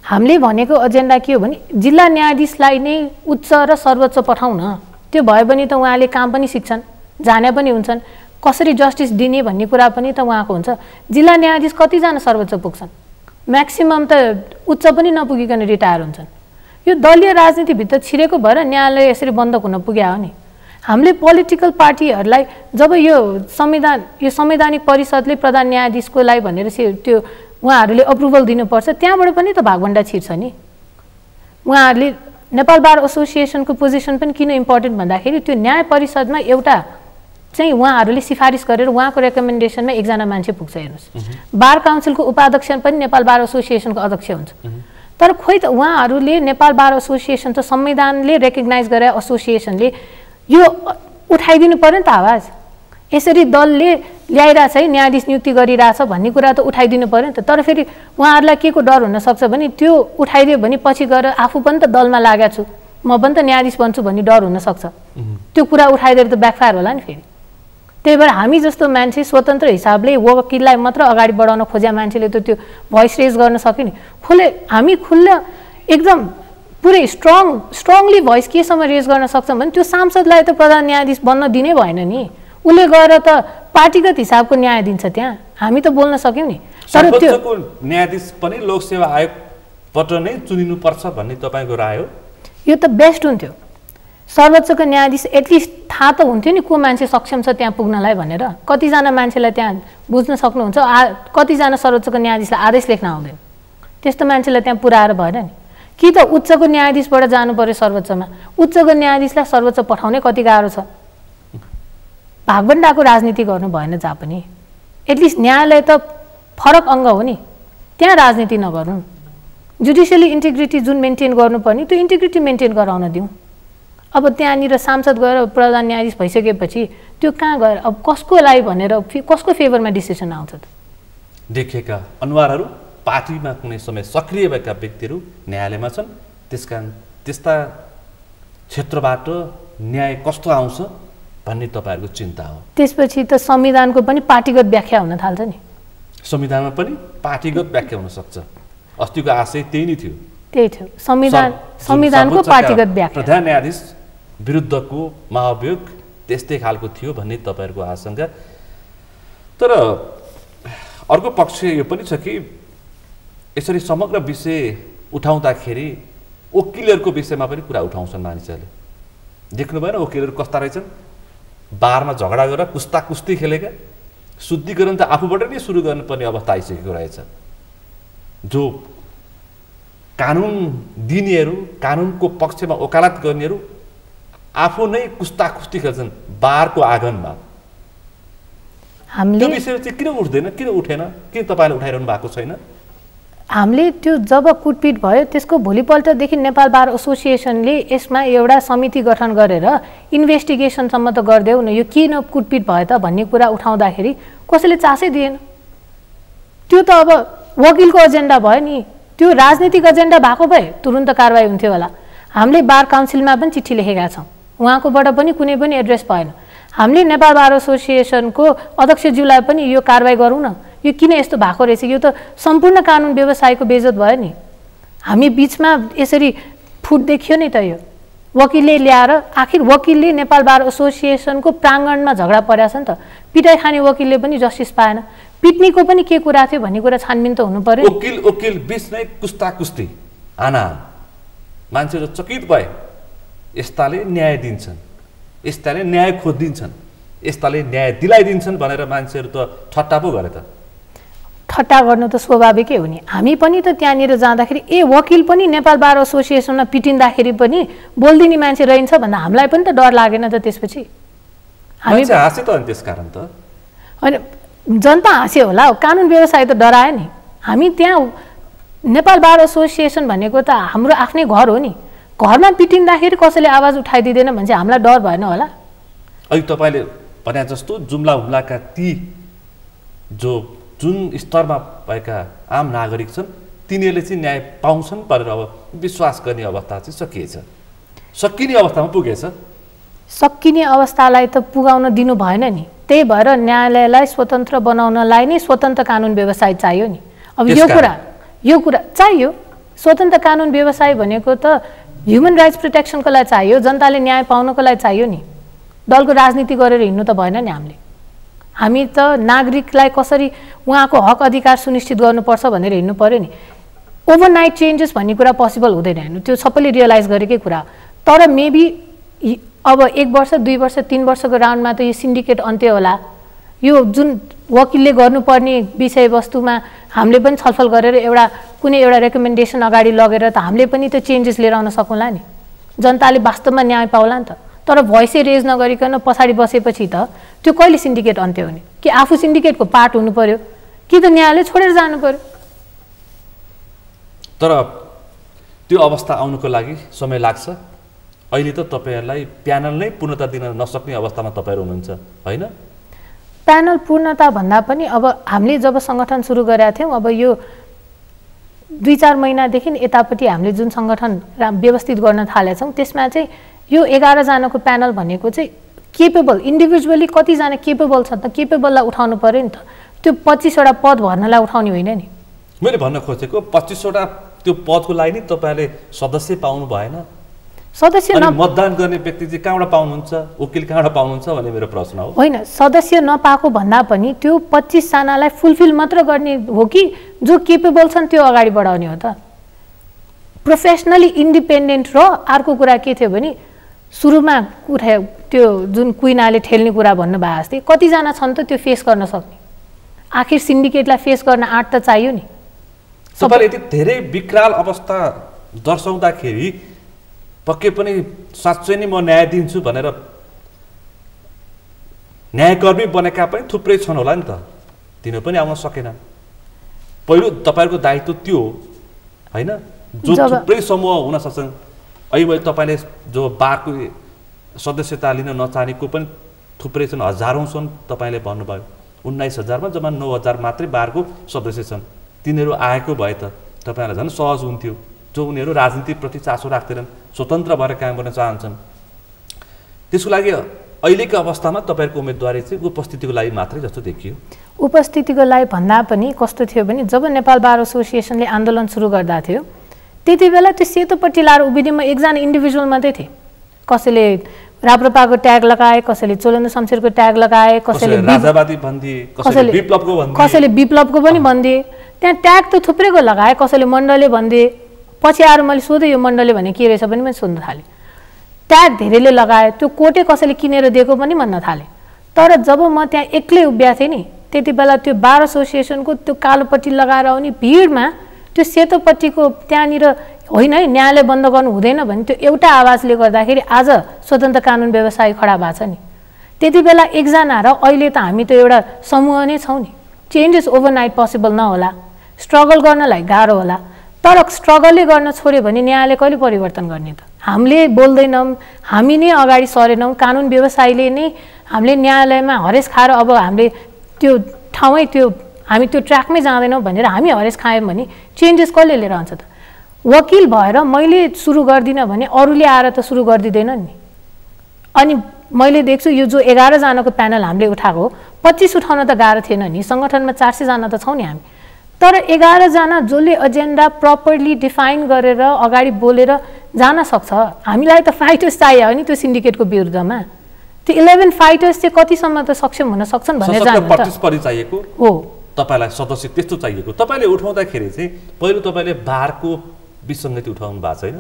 हामीले भनेको एजेन्डा के हो भने जिल्ला न्यायाधीशलाई नै उच्च र सर्वोच्च पठाउन, त्यो भयो भने त उहाँले काम पनि सिक्छन्, जाने पनि हुन्छन्, कसरी जस्टिस दिने भन्ने कुरा पनि त उहाँको हुन्छ। जिल्ला न्यायाधीश कतिजना सर्वोच्च पुग्छन्? म्याक्सिमम त उच्च पनि नपुगिकन रिटायर हुन्छन्। यो दलीय राजनीतिभित्र छिरेको भएर न्यायालय यसरी बन्द हुन पुग्या हो नि। हामीले पोलिटिकल पार्टीहरूलाई जब यो संवैधानिक परिषदले प्रधान न्यायाधीशको लागि भनेर त्यो उहाँहरूले अप्रुभल दिनुपर्छ, त्यहाँबाट पनि त भागभण्डा छिर्छ नि। उहाँहरूले नेपाल बार एसोसिएसनको पोजिसन पनि किन इम्पोर्टेन्ट भन्दाखेरि त्यो न्याय परिषदमा एउटा चाहिँ उहाँहरूले सिफारिस गरेर उहाँको रेकमेन्डेसनमा एकजना मान्छे पुग्छ। हेर्नुहोस्, बार काउन्सिलको उपाध्यक्ष पनि नेपाल बार एसोसिएसनको अध्यक्ष हुन्छ। तर खोइ त उहाँहरूले नेपाल बार एसोसिएसन त संविधानले रेकग्नाइज गरे एसोसिएसनले यो उठाइदिनु पर्यो नि त आवाज। यसरी दलले ल्याइरहेछ है न्यायाधीश नियुक्ति गरिरहेछ भन्ने कुरा त उठाइदिनु पर्यो नि त। तर फेरि उहाँहरूलाई के को डर हुनसक्छ भने त्यो उठाइदियो भने पछि गएर आफू पनि त दलमा लागेको छु, म पनि त न्यायाधीश बन्छु भन्ने डर हुनसक्छ। त्यो कुरा उठाइदिएर त ब्याकफायर होला नि फेरि। त्यही भएर हामी जस्तो मान्छे स्वतन्त्र हिसाबले वकिललाई मात्र अगाडि बढाउन खोज्या मान्छेले त त्यो भोइस रेज गर्न सक्यो नि। हामी खुल्ला एकदम पुरै स्ट्रङली भोइस केसम्म रेज गर्न सक्छौँ भने त्यो सांसदलाई त प्रधान न्यायाधीश बन्न दिनै भएन नि। उसले गएर त पार्टीगत हिसाबको न्याय दिन्छ त्यहाँ, हामी त बोल्न सक्यौँ नि। तर त्यो न्यायाधीश पनि लोकसेवा आयोगबाट नै चुनिनुपर्छ भन्ने तपाईँको राय हो? यो त बेस्ट हुन्थ्यो। सर्वोच्चको न्यायाधीश एटलिस्ट थाहा त हुन्थ्यो नि को मान्छे सक्षम छ त्यहाँ पुग्नलाई भनेर। कतिजना मान्छेलाई त्यहाँ बुझ्न सक्नुहुन्छ, कतिजना सर्वोच्चको न्यायाधीशलाई आदेश लेख्न आउँदैन, त्यस्तो मान्छेलाई त्यहाँ पुऱ्याएर भएन नि। कि त उच्चको न्यायाधीशबाट जानु पर्यो सर्वोच्चमा, उच्चको न्यायाधीशलाई सर्वोच्च पठाउनै कति गाह्रो छ। भागभण्डाको राजनीति गर्नु भएन जहाँ पनि। एटलिस्ट न्यायालय त फरक अङ्ग हो नि, त्यहाँ राजनीति नगर्नु। जुडिसियली इन्टिग्रिटी जुन मेन्टेन गर्नुपर्ने त्यो इन्टिग्रिटी मेन्टेन गराउन दिउँ। अब त्यहाँनिर सांसद गएर प्रधान न्यायाधीश भइसकेपछि त्यो कहाँ गएर अब कसको लागि भनेर कसको फेभरमा डिसिसन आउँछ त? देखेका अनुहारहरू पार्टीमा कुनै समय सक्रिय भएका व्यक्तिहरू न्यायालयमा छन्, त्यसकारण त्यस्ता क्षेत्रबाट न्याय कस्तो आउँछ भन्ने तपाईँहरूको चिन्ता हो। त्यसपछि त संविधानको पनि पार्टीगत व्याख्या हुन थाल्छ नि। संविधानमा पनि पार्टीगत व्याख्या हुन सक्छ। अस्तिको आशय त्यही नै थियो। त्यही थियो, संविधानको पार्टीगत व्याख्या। प्रधान न्यायाधीश विरुद्धको महाभियोग त्यस्तै खालको थियो भन्ने तपाईँहरूको आशंका। तर अर्को पक्ष यो पनि छ कि यसरी समग्र विषय उठाउँदाखेरि वकिलहरूको विषयमा पनि कुरा उठाउँछन् मानिसहरूले। देख्नु भएन वकिलहरू कस्ता रहेछन्? बारमा झगडा गरेर कुस्ती खेलेका, शुद्धिकरण त आफूबाट नै सुरु गर्नुपर्ने अवस्था आइसकेको रहेछ। जो कानुन दिनेहरू, कानुनको पक्षमा वकालत गर्नेहरू आफू नै कुस्ती खेल्छन् बारको आँगनमा। त्यो विषय चाहिँ किन उठ्दैन, किन उठेन, किन तपाईँले उठाइरहनु भएको छैन? हामीले त्यो जब कुटपिट भयो त्यसको भोलिपल्टदेखि नेपाल बार एसोसिएसनले यसमा एउटा समिति गठन गरेर इन्भेस्टिगेसनसम्म त गरिदेऊ न, यो किन कुटपिट भयो त भन्ने कुरा उठाउँदाखेरि कसैले चासै दिएन। त्यो त अब वकिलको एजेन्डा भयो नि, त्यो राजनीतिक एजेन्डा भएको भए तुरुन्त कारवाही हुन्थ्यो होला। हामीले बार काउन्सिलमा पनि चिठी लेखेका छौँ, उहाँकोबाट पनि कुनै पनि एड्रेस भएन। हामीले नेपाल बार एसोसिएसनको अध्यक्षज्यूलाई पनि यो कारवाही गरौँ न, यो किन यस्तो भएको रहेछ, यो त सम्पूर्ण कानुन व्यवसायको बेइज्जत भयो नि। हामी बिचमा यसरी फुट देखियो नि त। यो वकिलले ल्याएर आखिर वकिलले नेपाल बार एसोसिएसनको प्राङ्गणमा झगडा परेछ नि त। पिटाइ खाने वकिलले पनि जस्टिस पाएन, पिट्नेको पनि के कुरा थियो भन्ने कुरा छानबिन त हुनु पर्यो। वकिल बिच नै कुस्ती आना मान्छेहरू चकित भए। यस्ताले न्याय दिन्छन्, यस्ताले न्याय खोजिदिन्छन्, यस्ताले न्याय दिलाइदिन्छन् भनेर मान्छेहरू त ठट्टा पो गरे त। ठट्टा गर्नु त स्वाभाविकै हो नि। हामी पनि त त्यहाँनिर जाँदाखेरि वकिल पनि नेपाल बार एसोसिएसनमा पिटिँदाखेरि पनि बोलिदिने मान्छे रहन्छ भन्दा हामीलाई पनि त डर लागेन त। त्यसपछि हामी हाँसे त अनि त्यसकारण त होइन जनता हाँस्यो होला, कानुन व्यवसाय त डरायो नि। हामी त्यहाँ नेपाल बार एसोसिएसन भनेको त हाम्रो आफ्नै घर हो नि, घरमा पिटिँदाखेरि कसैले आवाज उठाइदिँदैन भने चाहिँ हामीलाई डर भएन होला? अहिले तपाईँले भने जस्तो जुम्ला हुम्लाका ती जुन स्तरमा भएका आम नागरिक छन् तिनीहरूले चाहिँ न्याय पाउँछन् भनेर अब विश्वास गर्ने अवस्था चाहिँ सकिने अवस्थामा पुगेछ। सकिने अवस्थालाई त पुगाउन दिनु भएन नि। त्यही भएर न्यायालयलाई स्वतन्त्र बनाउनलाई नै स्वतन्त्र कानुन व्यवसाय चाहियो नि। अब यो कुरा चाहियो। स्वतन्त्र कानुन व्यवसाय भनेको त ह्युमन राइट्स प्रोटेक्सनको लागि चाहियो, जनताले न्याय पाउनको लागि चाहियो नि। दलको राजनीति गरेर हिँड्नु त भएन नि। हामी त नागरिकलाई कसरी उहाँको हक अधिकार सुनिश्चित गर्नुपर्छ भनेर हिँड्नु पर्यो नि। ओभरनाइट चेन्जेस भन्ने कुरा पोसिबल हुँदैन हेर्नु, त्यो सबैले रियलाइज गरेकै कुरा। तर मेबी अब 1 वर्ष 2 वर्ष 3 वर्षको राउन्डमा त यो सिन्डिकेट अन्त्य होला। यो जुन वकिलले गर्नुपर्ने विषयवस्तुमा हामीले पनि छलफल गरेर कुनै एउटा रेकमेन्डेसन अगाडि लगेर त हामीले पनि त्यो चेन्जेस लिएर आउन सकौँला नि। जनताले वास्तवमा न्याय पाउला नि त। तर भोइसै रेज नगरिकन पछाडि बसेपछि त त्यो कहिले सिन्डिकेट अन्त्य हुने? कि आफू सिन्डिकेटको पार्ट हुनु पर्यो कि त न्यायालय छोडेर जानु पर्यो? तर त्यो अवस्था आउनुको लागि समय लाग्छ। अहिले त तपाईहरुलाई प्यानल नै पूर्णता दिन नसक्ने अवस्थामा तपाईहरु हुनुहुन्छ हैन? प्यानल पूर्णता भन्दा पनि अब हामीले जब संगठन सुरु गरेका थियौं, अब यो 2-4 महिनादेखि यतापट्टि हामीले जुन संगठन व्यवस्थित गर्न थालेका छौं त्यसमा चाहिँ यो 11 जनाको प्यानल भनेको चाहिँ केपेबल, इन्डिभिजुअली कतिजना केपेबल छ त, केपेबललाई उठाउनु पर्यो नि त। त्यो 25 वटा पद भर्नलाई उठाउने होइन नि। मैले भन्न खोजेको 25 वटा त्यो पदको लागि नि तपाईहरुले सदस्य पाउनु भएन। सदस्य मतदान गर्ने व्यक्ति चाहिँ कहाँबाट पाउनुहुन्छ, वकिल कहाँबाट पाउनुहुन्छ भन्ने मेरो प्रश्न हो। होइन, सदस्य नपाएको भन्दा पनि त्यो 25 जनालाई फुलफिल मात्र गर्ने हो कि जो केपेबल छन् त्यो अगाडि बढाउने हो त। Professionally independent. र अर्को कुरा के थियो भने सुरुमा त्यो जुन कुइनाले ठेल्ने कुरा भन्नुभयो जस्तै कतिजना छन् त त्यो फेस गर्न सक्ने? आखिर सिन्डिकेटलाई फेस गर्न आँट त चाहियो नि। तपाईले यति धेरै विकराल अवस्था दर्शाउँदाखेरि पक्कै पनि साँच्चै नै म न्याय दिन्छु भनेर न्यायकर्मी बनेका पनि थुप्रै छन् होला नि त, तिनीहरू पनि आउन सकेन। पहिलो तपाईहरुको दायित्व त्यो हो हैन? जो थुप्रै समूह हुन सक्छन्। अहिले तपाईले जो बारको सदस्यता लिन नचाहेको पनि थुप्रै छन्, हजारौं छन्। तपाईले भन्नुभयो 19,000 मा जम्मा 9,000 मात्रै बारको सदस्य छन्। तिनीहरू आएको भए त तपाईहरुलाई झन् सहज हुन्थ्यो। जो उनीहरू राजनीतिप्रति चासो राख्दैनन्, स्वतन्त्र भएर काम गर्न चाहन्छन्। त्यसको लागि अहिलेको अवस्थामा तपाईहरुको उम्मेदवारी चाहिँ उपस्थितिको लागि मात्रै जस्तो देखियो। उपस्थितिको लागि भन्दा पनि कस्तो थियो भने जब नेपाल बार एसोसिएसनले आन्दोलन सुरु गर्दा थियो त्यति बेला त्यो सेतोपट्टि लाएर उभिनेमा एकजना इन्डिभिजुअल मात्रै थिए। कसैले राप्रपाको ट्याग लगाए, कसैले चोलेन्द्र शमशेरको ट्याग लगाए, कसैले राजावादी भन्दिए, कसैले विप्लवको भन्दिए, कसैले विप्लवको पनि भन्दिए। त्यहाँ ट्याग त थुप्रैको लगाए, कसैले मण्डलले भन्दिए। पछि आएर मैले सोधेँ यो मण्डलले भने के रहेछ पनि मैले सोध्न थालेँ। ट्याग धेरैले लगाए, त्यो कोटे कसैले किनेर दिएको पनि भन्न थाले। तर जब म त्यहाँ एक्लै उभिएको थिएँ नि त्यति बेला त्यो बार एसोसिएसनको त्यो कालोपट्टि लगाएर आउने भिडमा त्यो सेतोपट्टिको त्यहाँनिर होइन है न्यायालय बन्द गर्नु हुँदैन भने त्यो एउटा आवाजले गर्दाखेरि आज स्वतन्त्र कानुन व्यवसाय खडा भएको छ नि। त्यति बेला एकजना र अहिले त हामी त एउटा समूह नै छौँ नि। चेन्जेस ओभरनाइट पोसिबल नहोला, स्ट्रगल गर्नलाई गाह्रो होला। तर स्ट्रगलले गर्न छोड्यो भने न्यायालय कहिले परिवर्तन गर्ने त? हामीले बोल्दैनौँ, हामी नै अगाडि सरेनौँ, कानुन व्यवसायले नै हामीले न्यायालयमा हरेस खाएर अब हामीले त्यो ठाउँै त्यो हामी त्यो ट्र्याकमै जाँदैनौँ भनेर हामी हरेस खायौँ भने चेन्जेस कसले लिएर आउँछ त? वकिल भएर मैले सुरु गर्दिनँ भने अरूले आएर त सुरु गरिदिँदैनन् नि। अनि मैले देख्छु यो जो 11 जनाको प्यानल हामीले उठाएको 25 उठाउन त गाह्रो थिएन नि। सङ्गठनमा 400 जना त छौँ नि हामी। तर 11 जना जसले एजेन्डा प्रपरली डिफाइन गरेर अगाडि बोलेर जान सक्छ। हामीलाई त फाइटर्स चाहियो नि त्यो सिन्डिकेटको विरुद्धमा। त्यो 11 फाइटर्स चाहिँ कतिसम्म त सक्षम हुन सक्छन् भनेर जान्नु त चाहिएको हो। तपाईलाई सदस्य त्यस्तो चाहिएको। तपाईले उठाउँदाखेरि चाहिँ पहिलो तपाईले बारको विसङ्गति उठाउनु भएको छैन।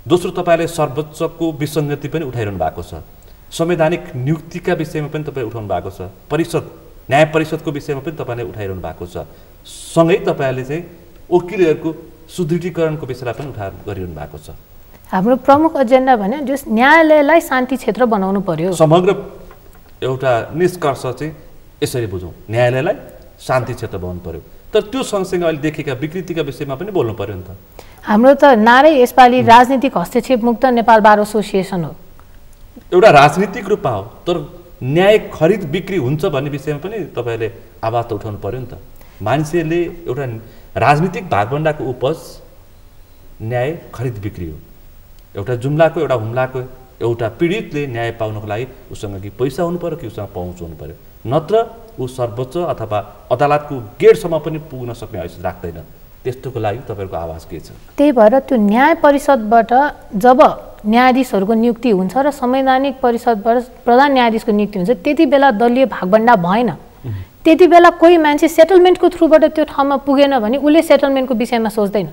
दोस्रो तपाईले सर्वोच्चको विसङ्गति पनि उठाइरहनु भएको छ। संवैधानिक नियुक्तिका विषयमा पनि तपाईले उठाउनु भएको छ। परिषद न्याय परिषदको विषयमा पनि तपाईले उठाइरहनु भएको छ। सँगै तपाईले चाहिँ वकिलहरूको सुदृढीकरणको विषयलाई पनि गरिरहनु भएको छ। हाम्रो प्रमुख एजेन्डा भने जस न्यायालयलाई शान्ति क्षेत्र बनाउनु पर्यो। समग्र एउटा निष्कर्ष चाहिँ यसरी बुझौँ, न्यायालयलाई शान्ति क्षेत्र बनाउनु पर्यो। तर त्यो सँगसँगै अहिले देखेका विकृतिका विषयमा पनि बोल्नु पर्यो नि त। हाम्रो त नारै यसपालि राजनीतिक हस्तक्षेप मुक्त नेपाल बार एसोसिएसन हो। एउटा राजनीतिक रूपमा हो, तर न्याय खरिद बिक्री हुन्छ भन्ने विषयमा पनि तपाईले आवाज त उठाउनु पर्यो नि त। मान्छेले एउटा राजनीतिक भागभण्डाको उपज न्याय खरिद बिक्री हो। एउटा जुम्लाको एउटा हुम्लाको एउटा पीडितले न्याय पाउनको लागि उसँग कि पैसा हुनु पर्यो कि उसँग पहुँच हुनु पर्यो, नत्र ऊ सर्वोच्च अथवा अदालतको गेटसम्म पनि पुग्न सक्ने हैसियत राख्दैन। त्यस्तोको लागि तपाईँहरूको आवाज के छ? त्यही भएर त्यो न्याय परिषदबाट जब न्यायाधीशहरूको नियुक्ति हुन्छ र संवैधानिक परिषदबाट प्रधान न्यायाधीशको नियुक्ति हुन्छ, त्यति बेला दलीय भागभण्डा भएन। त्यति बेला कोही मान्छे सेटलमेन्टको थ्रुबाट त्यो ठाउँमा पुगेन भने उसले सेटलमेन्टको विषयमा सोच्दैन।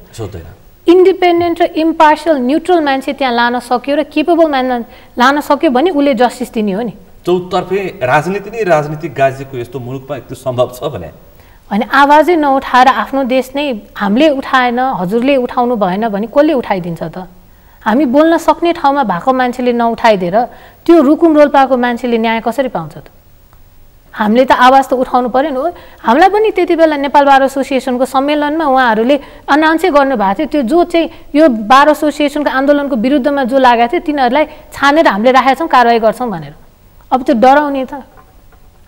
इन्डिपेन्डेन्ट र इम्पार्सियल न्युट्रल मान्छे त्यहाँ लान सक्यो र केपेबल म्यान लान सक्यो भने उसले जस्टिस दिने हो नि। चौतर्फे राजनीति नै राजनीतिक गाजीको यस्तो मुलुकमा त्यो सम्भव छ भने होइन, आवाजै नउठाएर आफ्नो देश नै हामीले उठाएन, हजुरले उठाउनु भएन भने कसले उठाइदिन्छ त? हामी बोल्न सक्ने ठाउँमा भएको मान्छेले नउठाइदिएर त्यो रुकुम रोल्पाको मान्छेले न्याय कसरी पाउँछ त? हामीले त आवाज त उठाउनु पर्यो नि। हामीलाई पनि त्यति बेला नेपाल बार एसोसिएसनको सम्मेलनमा उहाँहरूले अनाउन्सै गर्नुभएको थियो, त्यो जो चाहिँ यो बार एसोसिएसनको आन्दोलनको विरुद्धमा जो लागेको थियो तिनीहरूलाई छानेर हामीले राखेका छौँ, कारवाही गर्छौँ भनेर। अब त्यो डराउने त?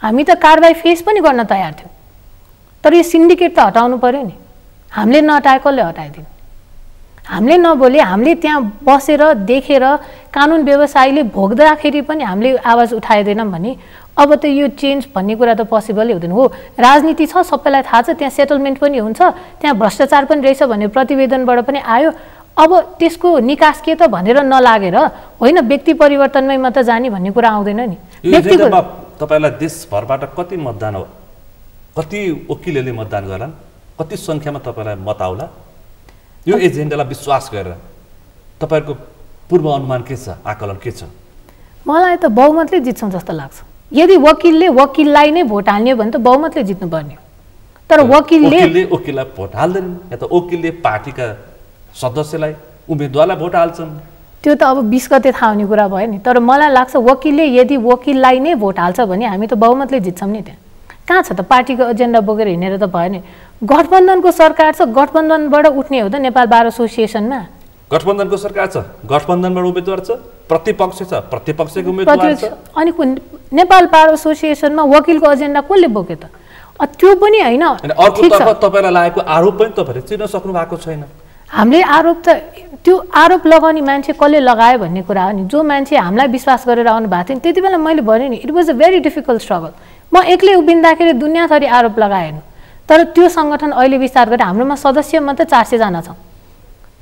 हामी त कारवाही फेस पनि गर्न तयार थियौँ, तर यो सिन्डिकेट त हटाउनु पर्यो नि। हामीले नहटाए कसले हटाइदिने? हामीले नबोले, हामीले त्यहाँ बसेर देखेर कानुन व्यवसायीले भोग्दाखेरि पनि हामीले आवाज उठाइदिएनौँ भने अब त यो चेन्ज भन्ने कुरा त पोसिबलै हुँदैन। हो, राजनीति छ, सबैलाई थाहा छ, त्यहाँ सेटलमेन्ट पनि हुन्छ, त्यहाँ भ्रष्टाचार पनि रहेछ भन्ने प्रतिवेदनबाट पनि आयो। अब त्यसको निकास के त भनेर नलागेर होइन व्यक्ति परिवर्तनमै मात्र जाने भन्ने कुरा आउँदैन नि। तपाईँलाई देशभरबाट कति मतदान हो, कति वकिलहरूले मतदान गर्लान्, कति सङ्ख्यामा तपाईँलाई मत आउला? यो एजेन्डालाई विश्वास गरेर तपाईँहरूको पूर्व अनुमान के छ, आकलन के छ? मलाई त बहुमतले जित्छौँ जस्तो लाग्छ। यदि वकिलले वकिललाई नै भोट हाल्ने भने त बहुमतले जित्नुपर्ने, तर वकिललाई भोट हाल्दैनन् या त वकिलले पार्टीका सदस्यलाई उम्मेदवारलाई भोट हाल्छन्। त्यो त अब 20 गते थाहा हुने कुरा भयो नि। तर मलाई लाग्छ वकिलले यदि वकिललाई नै भोट हाल्छ भने हामी त बहुमतले जित्छौँ नि। त्यहाँ कहाँ छ त पार्टीको एजेन्डा बोकेर हिँडेर त भयो नि। गठबन्धनको सरकार छ, गठबन्धनबाट उठ्ने हो त नेपाल बार एसोसिएसनमा। गठबन्धनको सरकार छ, गठबन्धनबाट उम्मेदवार छ, प्रतिपक्ष छ, प्रतिपक्षको उम्मेदवार छ। अनि नेपाल बार एसोसिएसनमा वकिलको एजेन्डा कसले बोक्यो त? त्यो पनि होइन। अर्कोतर्फ तपाईँलाई लागेको आरोप पनि तपाईँले चिर्न सक्नु भएको छैन। हामीले आरोप त त्यो आरोप लगाउने मान्छे कसले लगायो भन्ने कुरा हो नि। जो मान्छे हामीलाई विश्वास गरेर आउनु भएको थियो त्यति बेला मैले भने नि, it was a very difficult struggle. म एक्लै उभिँदाखेरि दुनियाँ थरी आरोप लगाएन, तर त्यो सङ्गठन अहिले विस्तार गरेर हाम्रोमा सदस्य मात्रै 400 जना छौँ।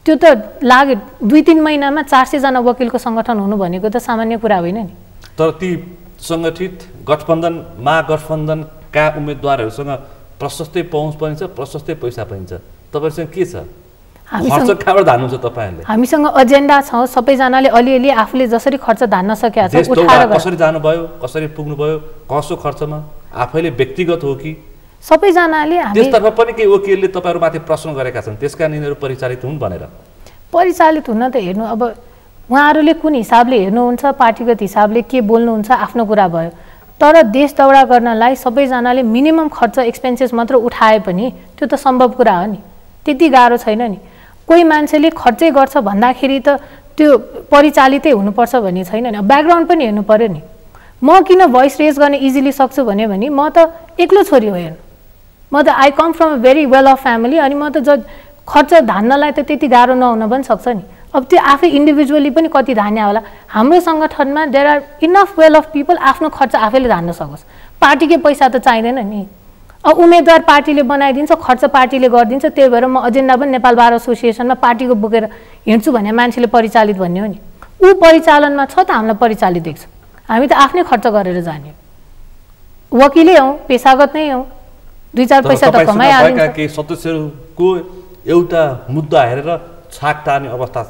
त्यो त लाग्यो 2-3 महिनामा 400 जना वकिलको सङ्गठन हुनु भनेको त सामान्य कुरा होइन नि। तर ती सङ्गठित गठबन्धन महागठबन्धनका उम्मेदवारहरूसँग प्रशस्तै पहुँच पनि छ, प्रशस्तै पैसा पनि छ। तपाईँसँग के छ? खर्च कहाँबाट धान्नुहुन्छ तपाईँहरूले? हामीसँग एजेन्डा छ, सबैजनाले अलिअलि आफूले जसरी खर्च धान्न सकेका छ उठाएर कसरी जानुभयो, कसरी पुग्नुभयो, कसो खर्चमा आफैले व्यक्तिगत हो कि सबैजनाले? त्यसतर्फ पनि केही वकिलले तपाईँहरूमाथि प्रश्न गरेका छन्, त्यसका यिनीहरू परिचालित हुन् भनेर। परिचालित हुन त हेर्नु, अब उहाँहरूले कुन हिसाबले हेर्नुहुन्छ, पार्टीगत हिसाबले के बोल्नुहुन्छ आफ्नो कुरा भयो। तर देश दौडा गर्नलाई सबैजनाले मिनिमम खर्च एक्सपेन्सेस मात्र उठाए पनि त्यो त सम्भव कुरा हो नि, त्यति गाह्रो छैन नि। कोही मान्छेले खर्चै गर्छ भन्दाखेरि त त्यो परिचालितै हुनुपर्छ भन्ने छैन नि। ब्याकग्राउन्ड पनि हेर्नु पर्यो नि। म किन भोइस रेज गर्न इजिली सक्छु भने म त एक्लो छोरी हो हेर्नु। म त I come from a very well of family. अनि म त खर्च धान्नलाई त त्यति गाह्रो नहुन पनि सक्छ नि। अब त्यो आफै इन्डिभिजुअली पनि कति धान्या होला। हाम्रो सङ्गठनमा there are enough well off people आफ्नो खर्च आफैले धान्न सकोस्। पार्टीकै पैसा त चाहिँदैन नि। अब उम्मेदवार पार्टीले बनाइदिन्छ, खर्च पार्टीले गरिदिन्छ, त्यही भएर म एजेन्डा पनि नेपाल बार एसोसिएसनमा पार्टीको बोकेर हिँड्छु भने मान्छेले परिचालित भन्ने हो नि। ऊ परिचालनमा छ त हामीलाई परिचालित देख्छ। हामी त आफ्नै खर्च गरेर जाने वकिलै हौँ, पेसागत नै हौँ, 2-4 पैसा त कमाइहाल्छ। केही सदस्यहरूको एउटा मुद्दा हेरेर छाक टार्ने अवस्था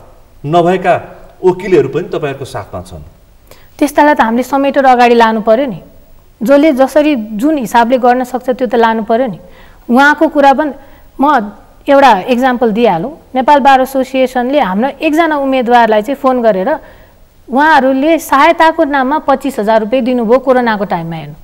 नभएका वकिलहरू पनि तपाईँहरूको साथमा छन्। त्यस्तालाई त हामीले समेटेर अगाडि लानु पर्यो नि। जसले जसरी जुन हिसाबले गर्न सक्छ त्यो त लानु पर्यो नि। उहाँको कुरा पनि म एउटा एक्जाम्पल दिइहालौँ। नेपाल बार एसोसिएसनले हाम्रो एकजना उम्मेदवारलाई चाहिँ फोन गरेर उहाँहरूले सहायताको नाममा 25,000 रुपियाँ दिनुभयो कोरोनाको टाइममा। हेर्नु,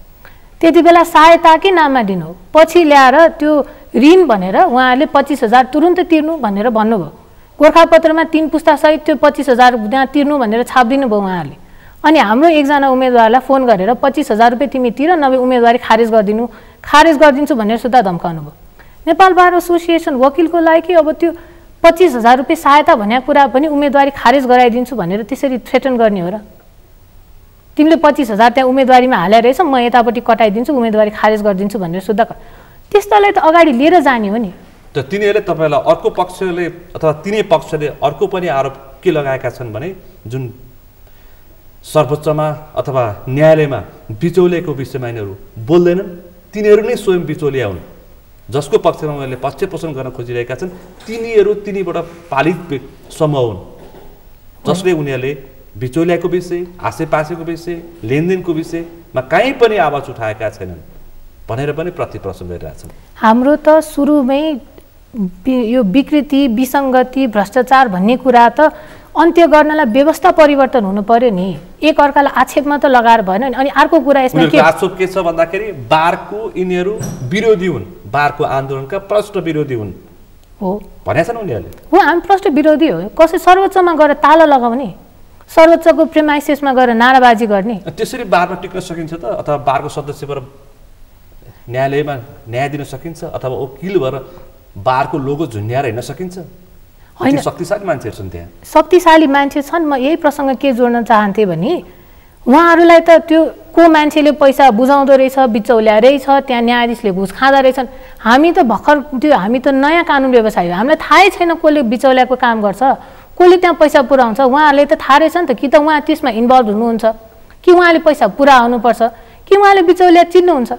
त्यति बेला सहायताकै नाममा दिनु, पछि ल्याएर त्यो ऋण भनेर उहाँहरूले 25,000 तुरुन्त तिर्नु भनेर भन्नुभयो। गोर्खापत्रमा 3 पुस्तासहित त्यो 25,000 त्यहाँ तिर्नु भनेर छापिदिनु भयो उहाँहरूले। अनि हाम्रो एकजना उम्मेदवारलाई फोन गरेर 25,000 रुपियाँ तिमी तिर, नभए उम्मेदवारी खारेज गरिदिन्छु भनेर सुधा धम्काउनु भयो। नेपाल बार एसोसिएसन वकिलको लागि अब त्यो 25,000 रुपियाँ सहायता भन्ने कुरा पनि उम्मेदवारी खारेज गराइदिन्छु भनेर त्यसरी थ्रेटन गर्ने हो र? तिमीले 25,000 त्यहाँ उम्मेदवारीमा हालेर रहेछ, म यतापट्टि कटाइदिन्छु, उम्मेदवारी खारेज गरिदिन्छु भनेर सुत्दा त्यस्तालाई त अगाडि लिएर जाने हो नि। त तिनीहरूले तपाईँलाई अर्को पक्षले अथवा तिनै पक्षले अर्को पनि आरोप के लगाएका छन् भने जुन सर्वोच्चमा अथवा न्यायालयमा बिचौलियाको विषयमा यिनीहरू बोल्दैनन्, तिनीहरू नै स्वयं बिचौलिया हुन्। जसको पक्षमा उनीहरूले पक्ष पोषण गर्न खोजिरहेका छन् तिनीहरू तिनीबाट पालित समूह हुन्, जसले उनीहरूले बिचौलियाको विषय, आसेपासेको विषय, लेनदेनको विषयमा कहीँ पनि आवाज उठाएका छैनन् भनेर पनि प्रतिप्रश्न गरिरहेछन्। हाम्रो त सुरुमै यो विकृति, विसङ्गति, भ्रष्टाचार भन्ने कुरा त अन्त्य गर्नलाई व्यवस्था परिवर्तन हुनु पर्यो नि। एक अर्कालाई आक्षेप मात्र लगाएर भएन नि। अनि अर्को कुरा यसमा के आक्षेप के छ भन्दाखेरि बारको यिनीहरू विरोधी हुन्, बारको आन्दोलनका प्रष्ट विरोधी हुन् हो भनेका छन् उनीहरूले। हो, हामी प्रष्ट विरोधी हो। कसै सर्वोच्चमा गएर ताला लगाउने, सर्वोच्चको प्रेमाइसेसमा गएर नाराबाजी गर्ने, त्यसरी बारमा टिक्न सकिन्छ त? अथवा बारको सदस्यबाट न्यायालयमा न्याय दिन सकिन्छ? अथवा वकिल भएर बारको लोगो झुन्ड्याएर हिँड्न सकिन्छ? होइन, शक्तिशाली मान्छेहरू छन् त्यहाँ, शक्तिशाली मान्छे छन्। म यही प्रसङ्ग के जोड्न चाहन्थेँ भने उहाँहरूलाई त त्यो को मान्छेले पैसा बुझाउँदो रहेछ, बिचौलिया रहेछ, त्यहाँ न्यायाधीशले घुस खाँदा रहेछन्। हामी त भर्खर त्यो हामी त नयाँ कानुन व्यवसायी हो, हामीलाई थाहै छैन कसले बिचौलियाको काम गर्छ, कसले त्यहाँ पैसा पुऱ्याउँछ। उहाँहरूले त थाहा रहेछ नि त, कि त उहाँ त्यसमा इन्भल्भ हुनुहुन्छ, कि उहाँले पैसा पुऱ्याउनुपर्छ, कि उहाँले बिचौलिया चिन्नुहुन्छ,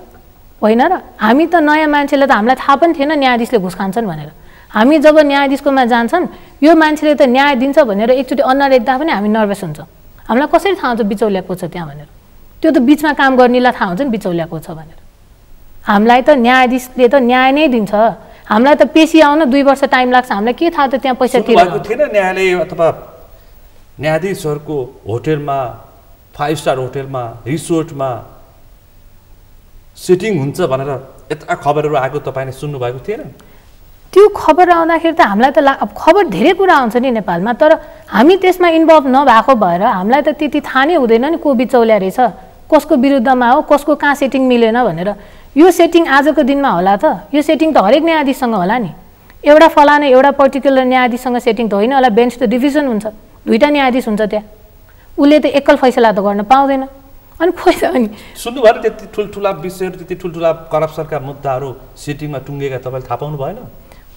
होइन र? हामी त नयाँ मान्छेले त हामीलाई थाहा पनि थिएन न्यायाधीशले घुस खान्छन् भनेर। हामी जब न्यायाधीशकोमा जान्छन् यो मान्छेले त न्याय दिन्छ भनेर एकचोटि अनुहार देख्दा पनि हामी नर्भस हुन्छ। हामीलाई कसरी थाहा हुन्छ बिचौलिया को छ त्यहाँ भनेर? त्यो त बिचमा काम गर्नेलाई थाहा हुन्छ नि बिचौलिया को छ भनेर। हामीलाई त न्यायाधीशले त न्याय नै दिन्छ। हामीलाई त पेशी आउन 2 वर्ष टाइम लाग्छ, हामीलाई के थाहा त त्यहाँ पैसा तिरेको थिएन? न्यायालय अथवा न्यायाधीशहरूको होटेलमा, 5 स्टार होटेलमा, रिसोर्टमा सिटिङ हुन्छ भनेर यता खबरहरू आएको तपाईँले सुन्नुभएको थिएन? त्यो खबर आउँदाखेरि त हामीलाई त खबर धेरै कुरा आउँछ नि नेपालमा, तर हामी त्यसमा इन्भल्भ नभएको भएर हामीलाई त त्यति थाहा नै हुँदैन नि को बिचौलिया रहेछ, कसको विरुद्धमा हो, कसको कहाँ सेटिङ मिलेन भनेर। यो सेटिङ आजको दिनमा होला त? यो सेटिङ त हरेक न्यायाधीशसँग होला नि। एउटा फलाना एउटा पर्टिकुलर न्यायाधीशसँग सेटिङ त होइन होला। बेन्च त डिभिजन हुन्छ, 2टा न्यायाधीश हुन्छ त्यहाँ, उसले त एकल फैसला त गर्न पाउँदैन। अनि खोइ त अनि सुन्नुभयो त्यति ठुल्ठुला विषयहरू, त्यति ठुल्ठुला करप्सनका मुद्दाहरू सिटिङमा टुङ्गेका तपाईँले थाहा पाउनु भएन?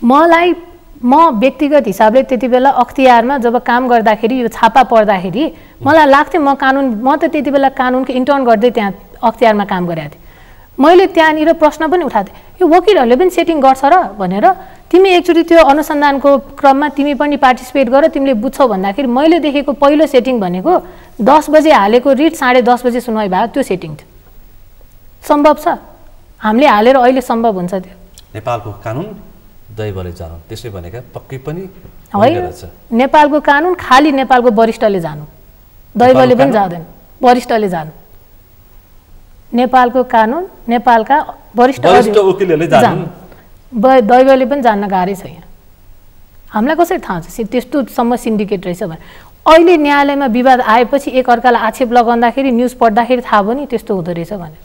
म व्यक्तिगत हिसाबले त्यति बेला अख्तियारमा जब काम गर्दाखेरि यो छापा पर्दाखेरि मलाई लाग्थ्यो म त त्यति बेला कानुनको इन्टर्न गर्दै त्यहाँ अख्तियारमा काम गरेको थिएँ। मैले त्यहाँनिर प्रश्न पनि उठाएको थिएँ, यो वकिलहरूले पनि सेटिङ गर्छ र भनेर। तिमी एकचोटि त्यो अनुसन्धानको क्रममा तिमी पनि पार्टिसिपेट गर, तिमीले बुझ्छौ भन्दाखेरि मैले देखेको पहिलो सेटिङ भनेको 10 बजे हालेको रिट 10:30 बजे सुनवाई भयो, त्यो सेटिङ थियो। सम्भव छ? हामीले हालेर अहिले सम्भव हुन्छ त्यो? नेपालको कानुन दैवले जानु त्यसै भनेका पक्कै पनि होइन। नेपालको कानुन खालि नेपालको वरिष्ठले जानु, दैवले पनि जाँदैन, वरिष्ठले जानु। नेपालको कानुन नेपालका वरिष्ठ वकिलले जानु, दैवले पनि जान्न गाह्रै छ। यहाँ हामीलाई कसरी थाहा छ त्यस्तोसम्म सिन्डिकेट रहेछ भने? अहिले न्यायालयमा विवाद आएपछि एक अर्कालाई आक्षेप लगाउँदाखेरि न्युज पढ्दाखेरि थाहा भयो नि त्यस्तो हुँदो रहेछ भनेर।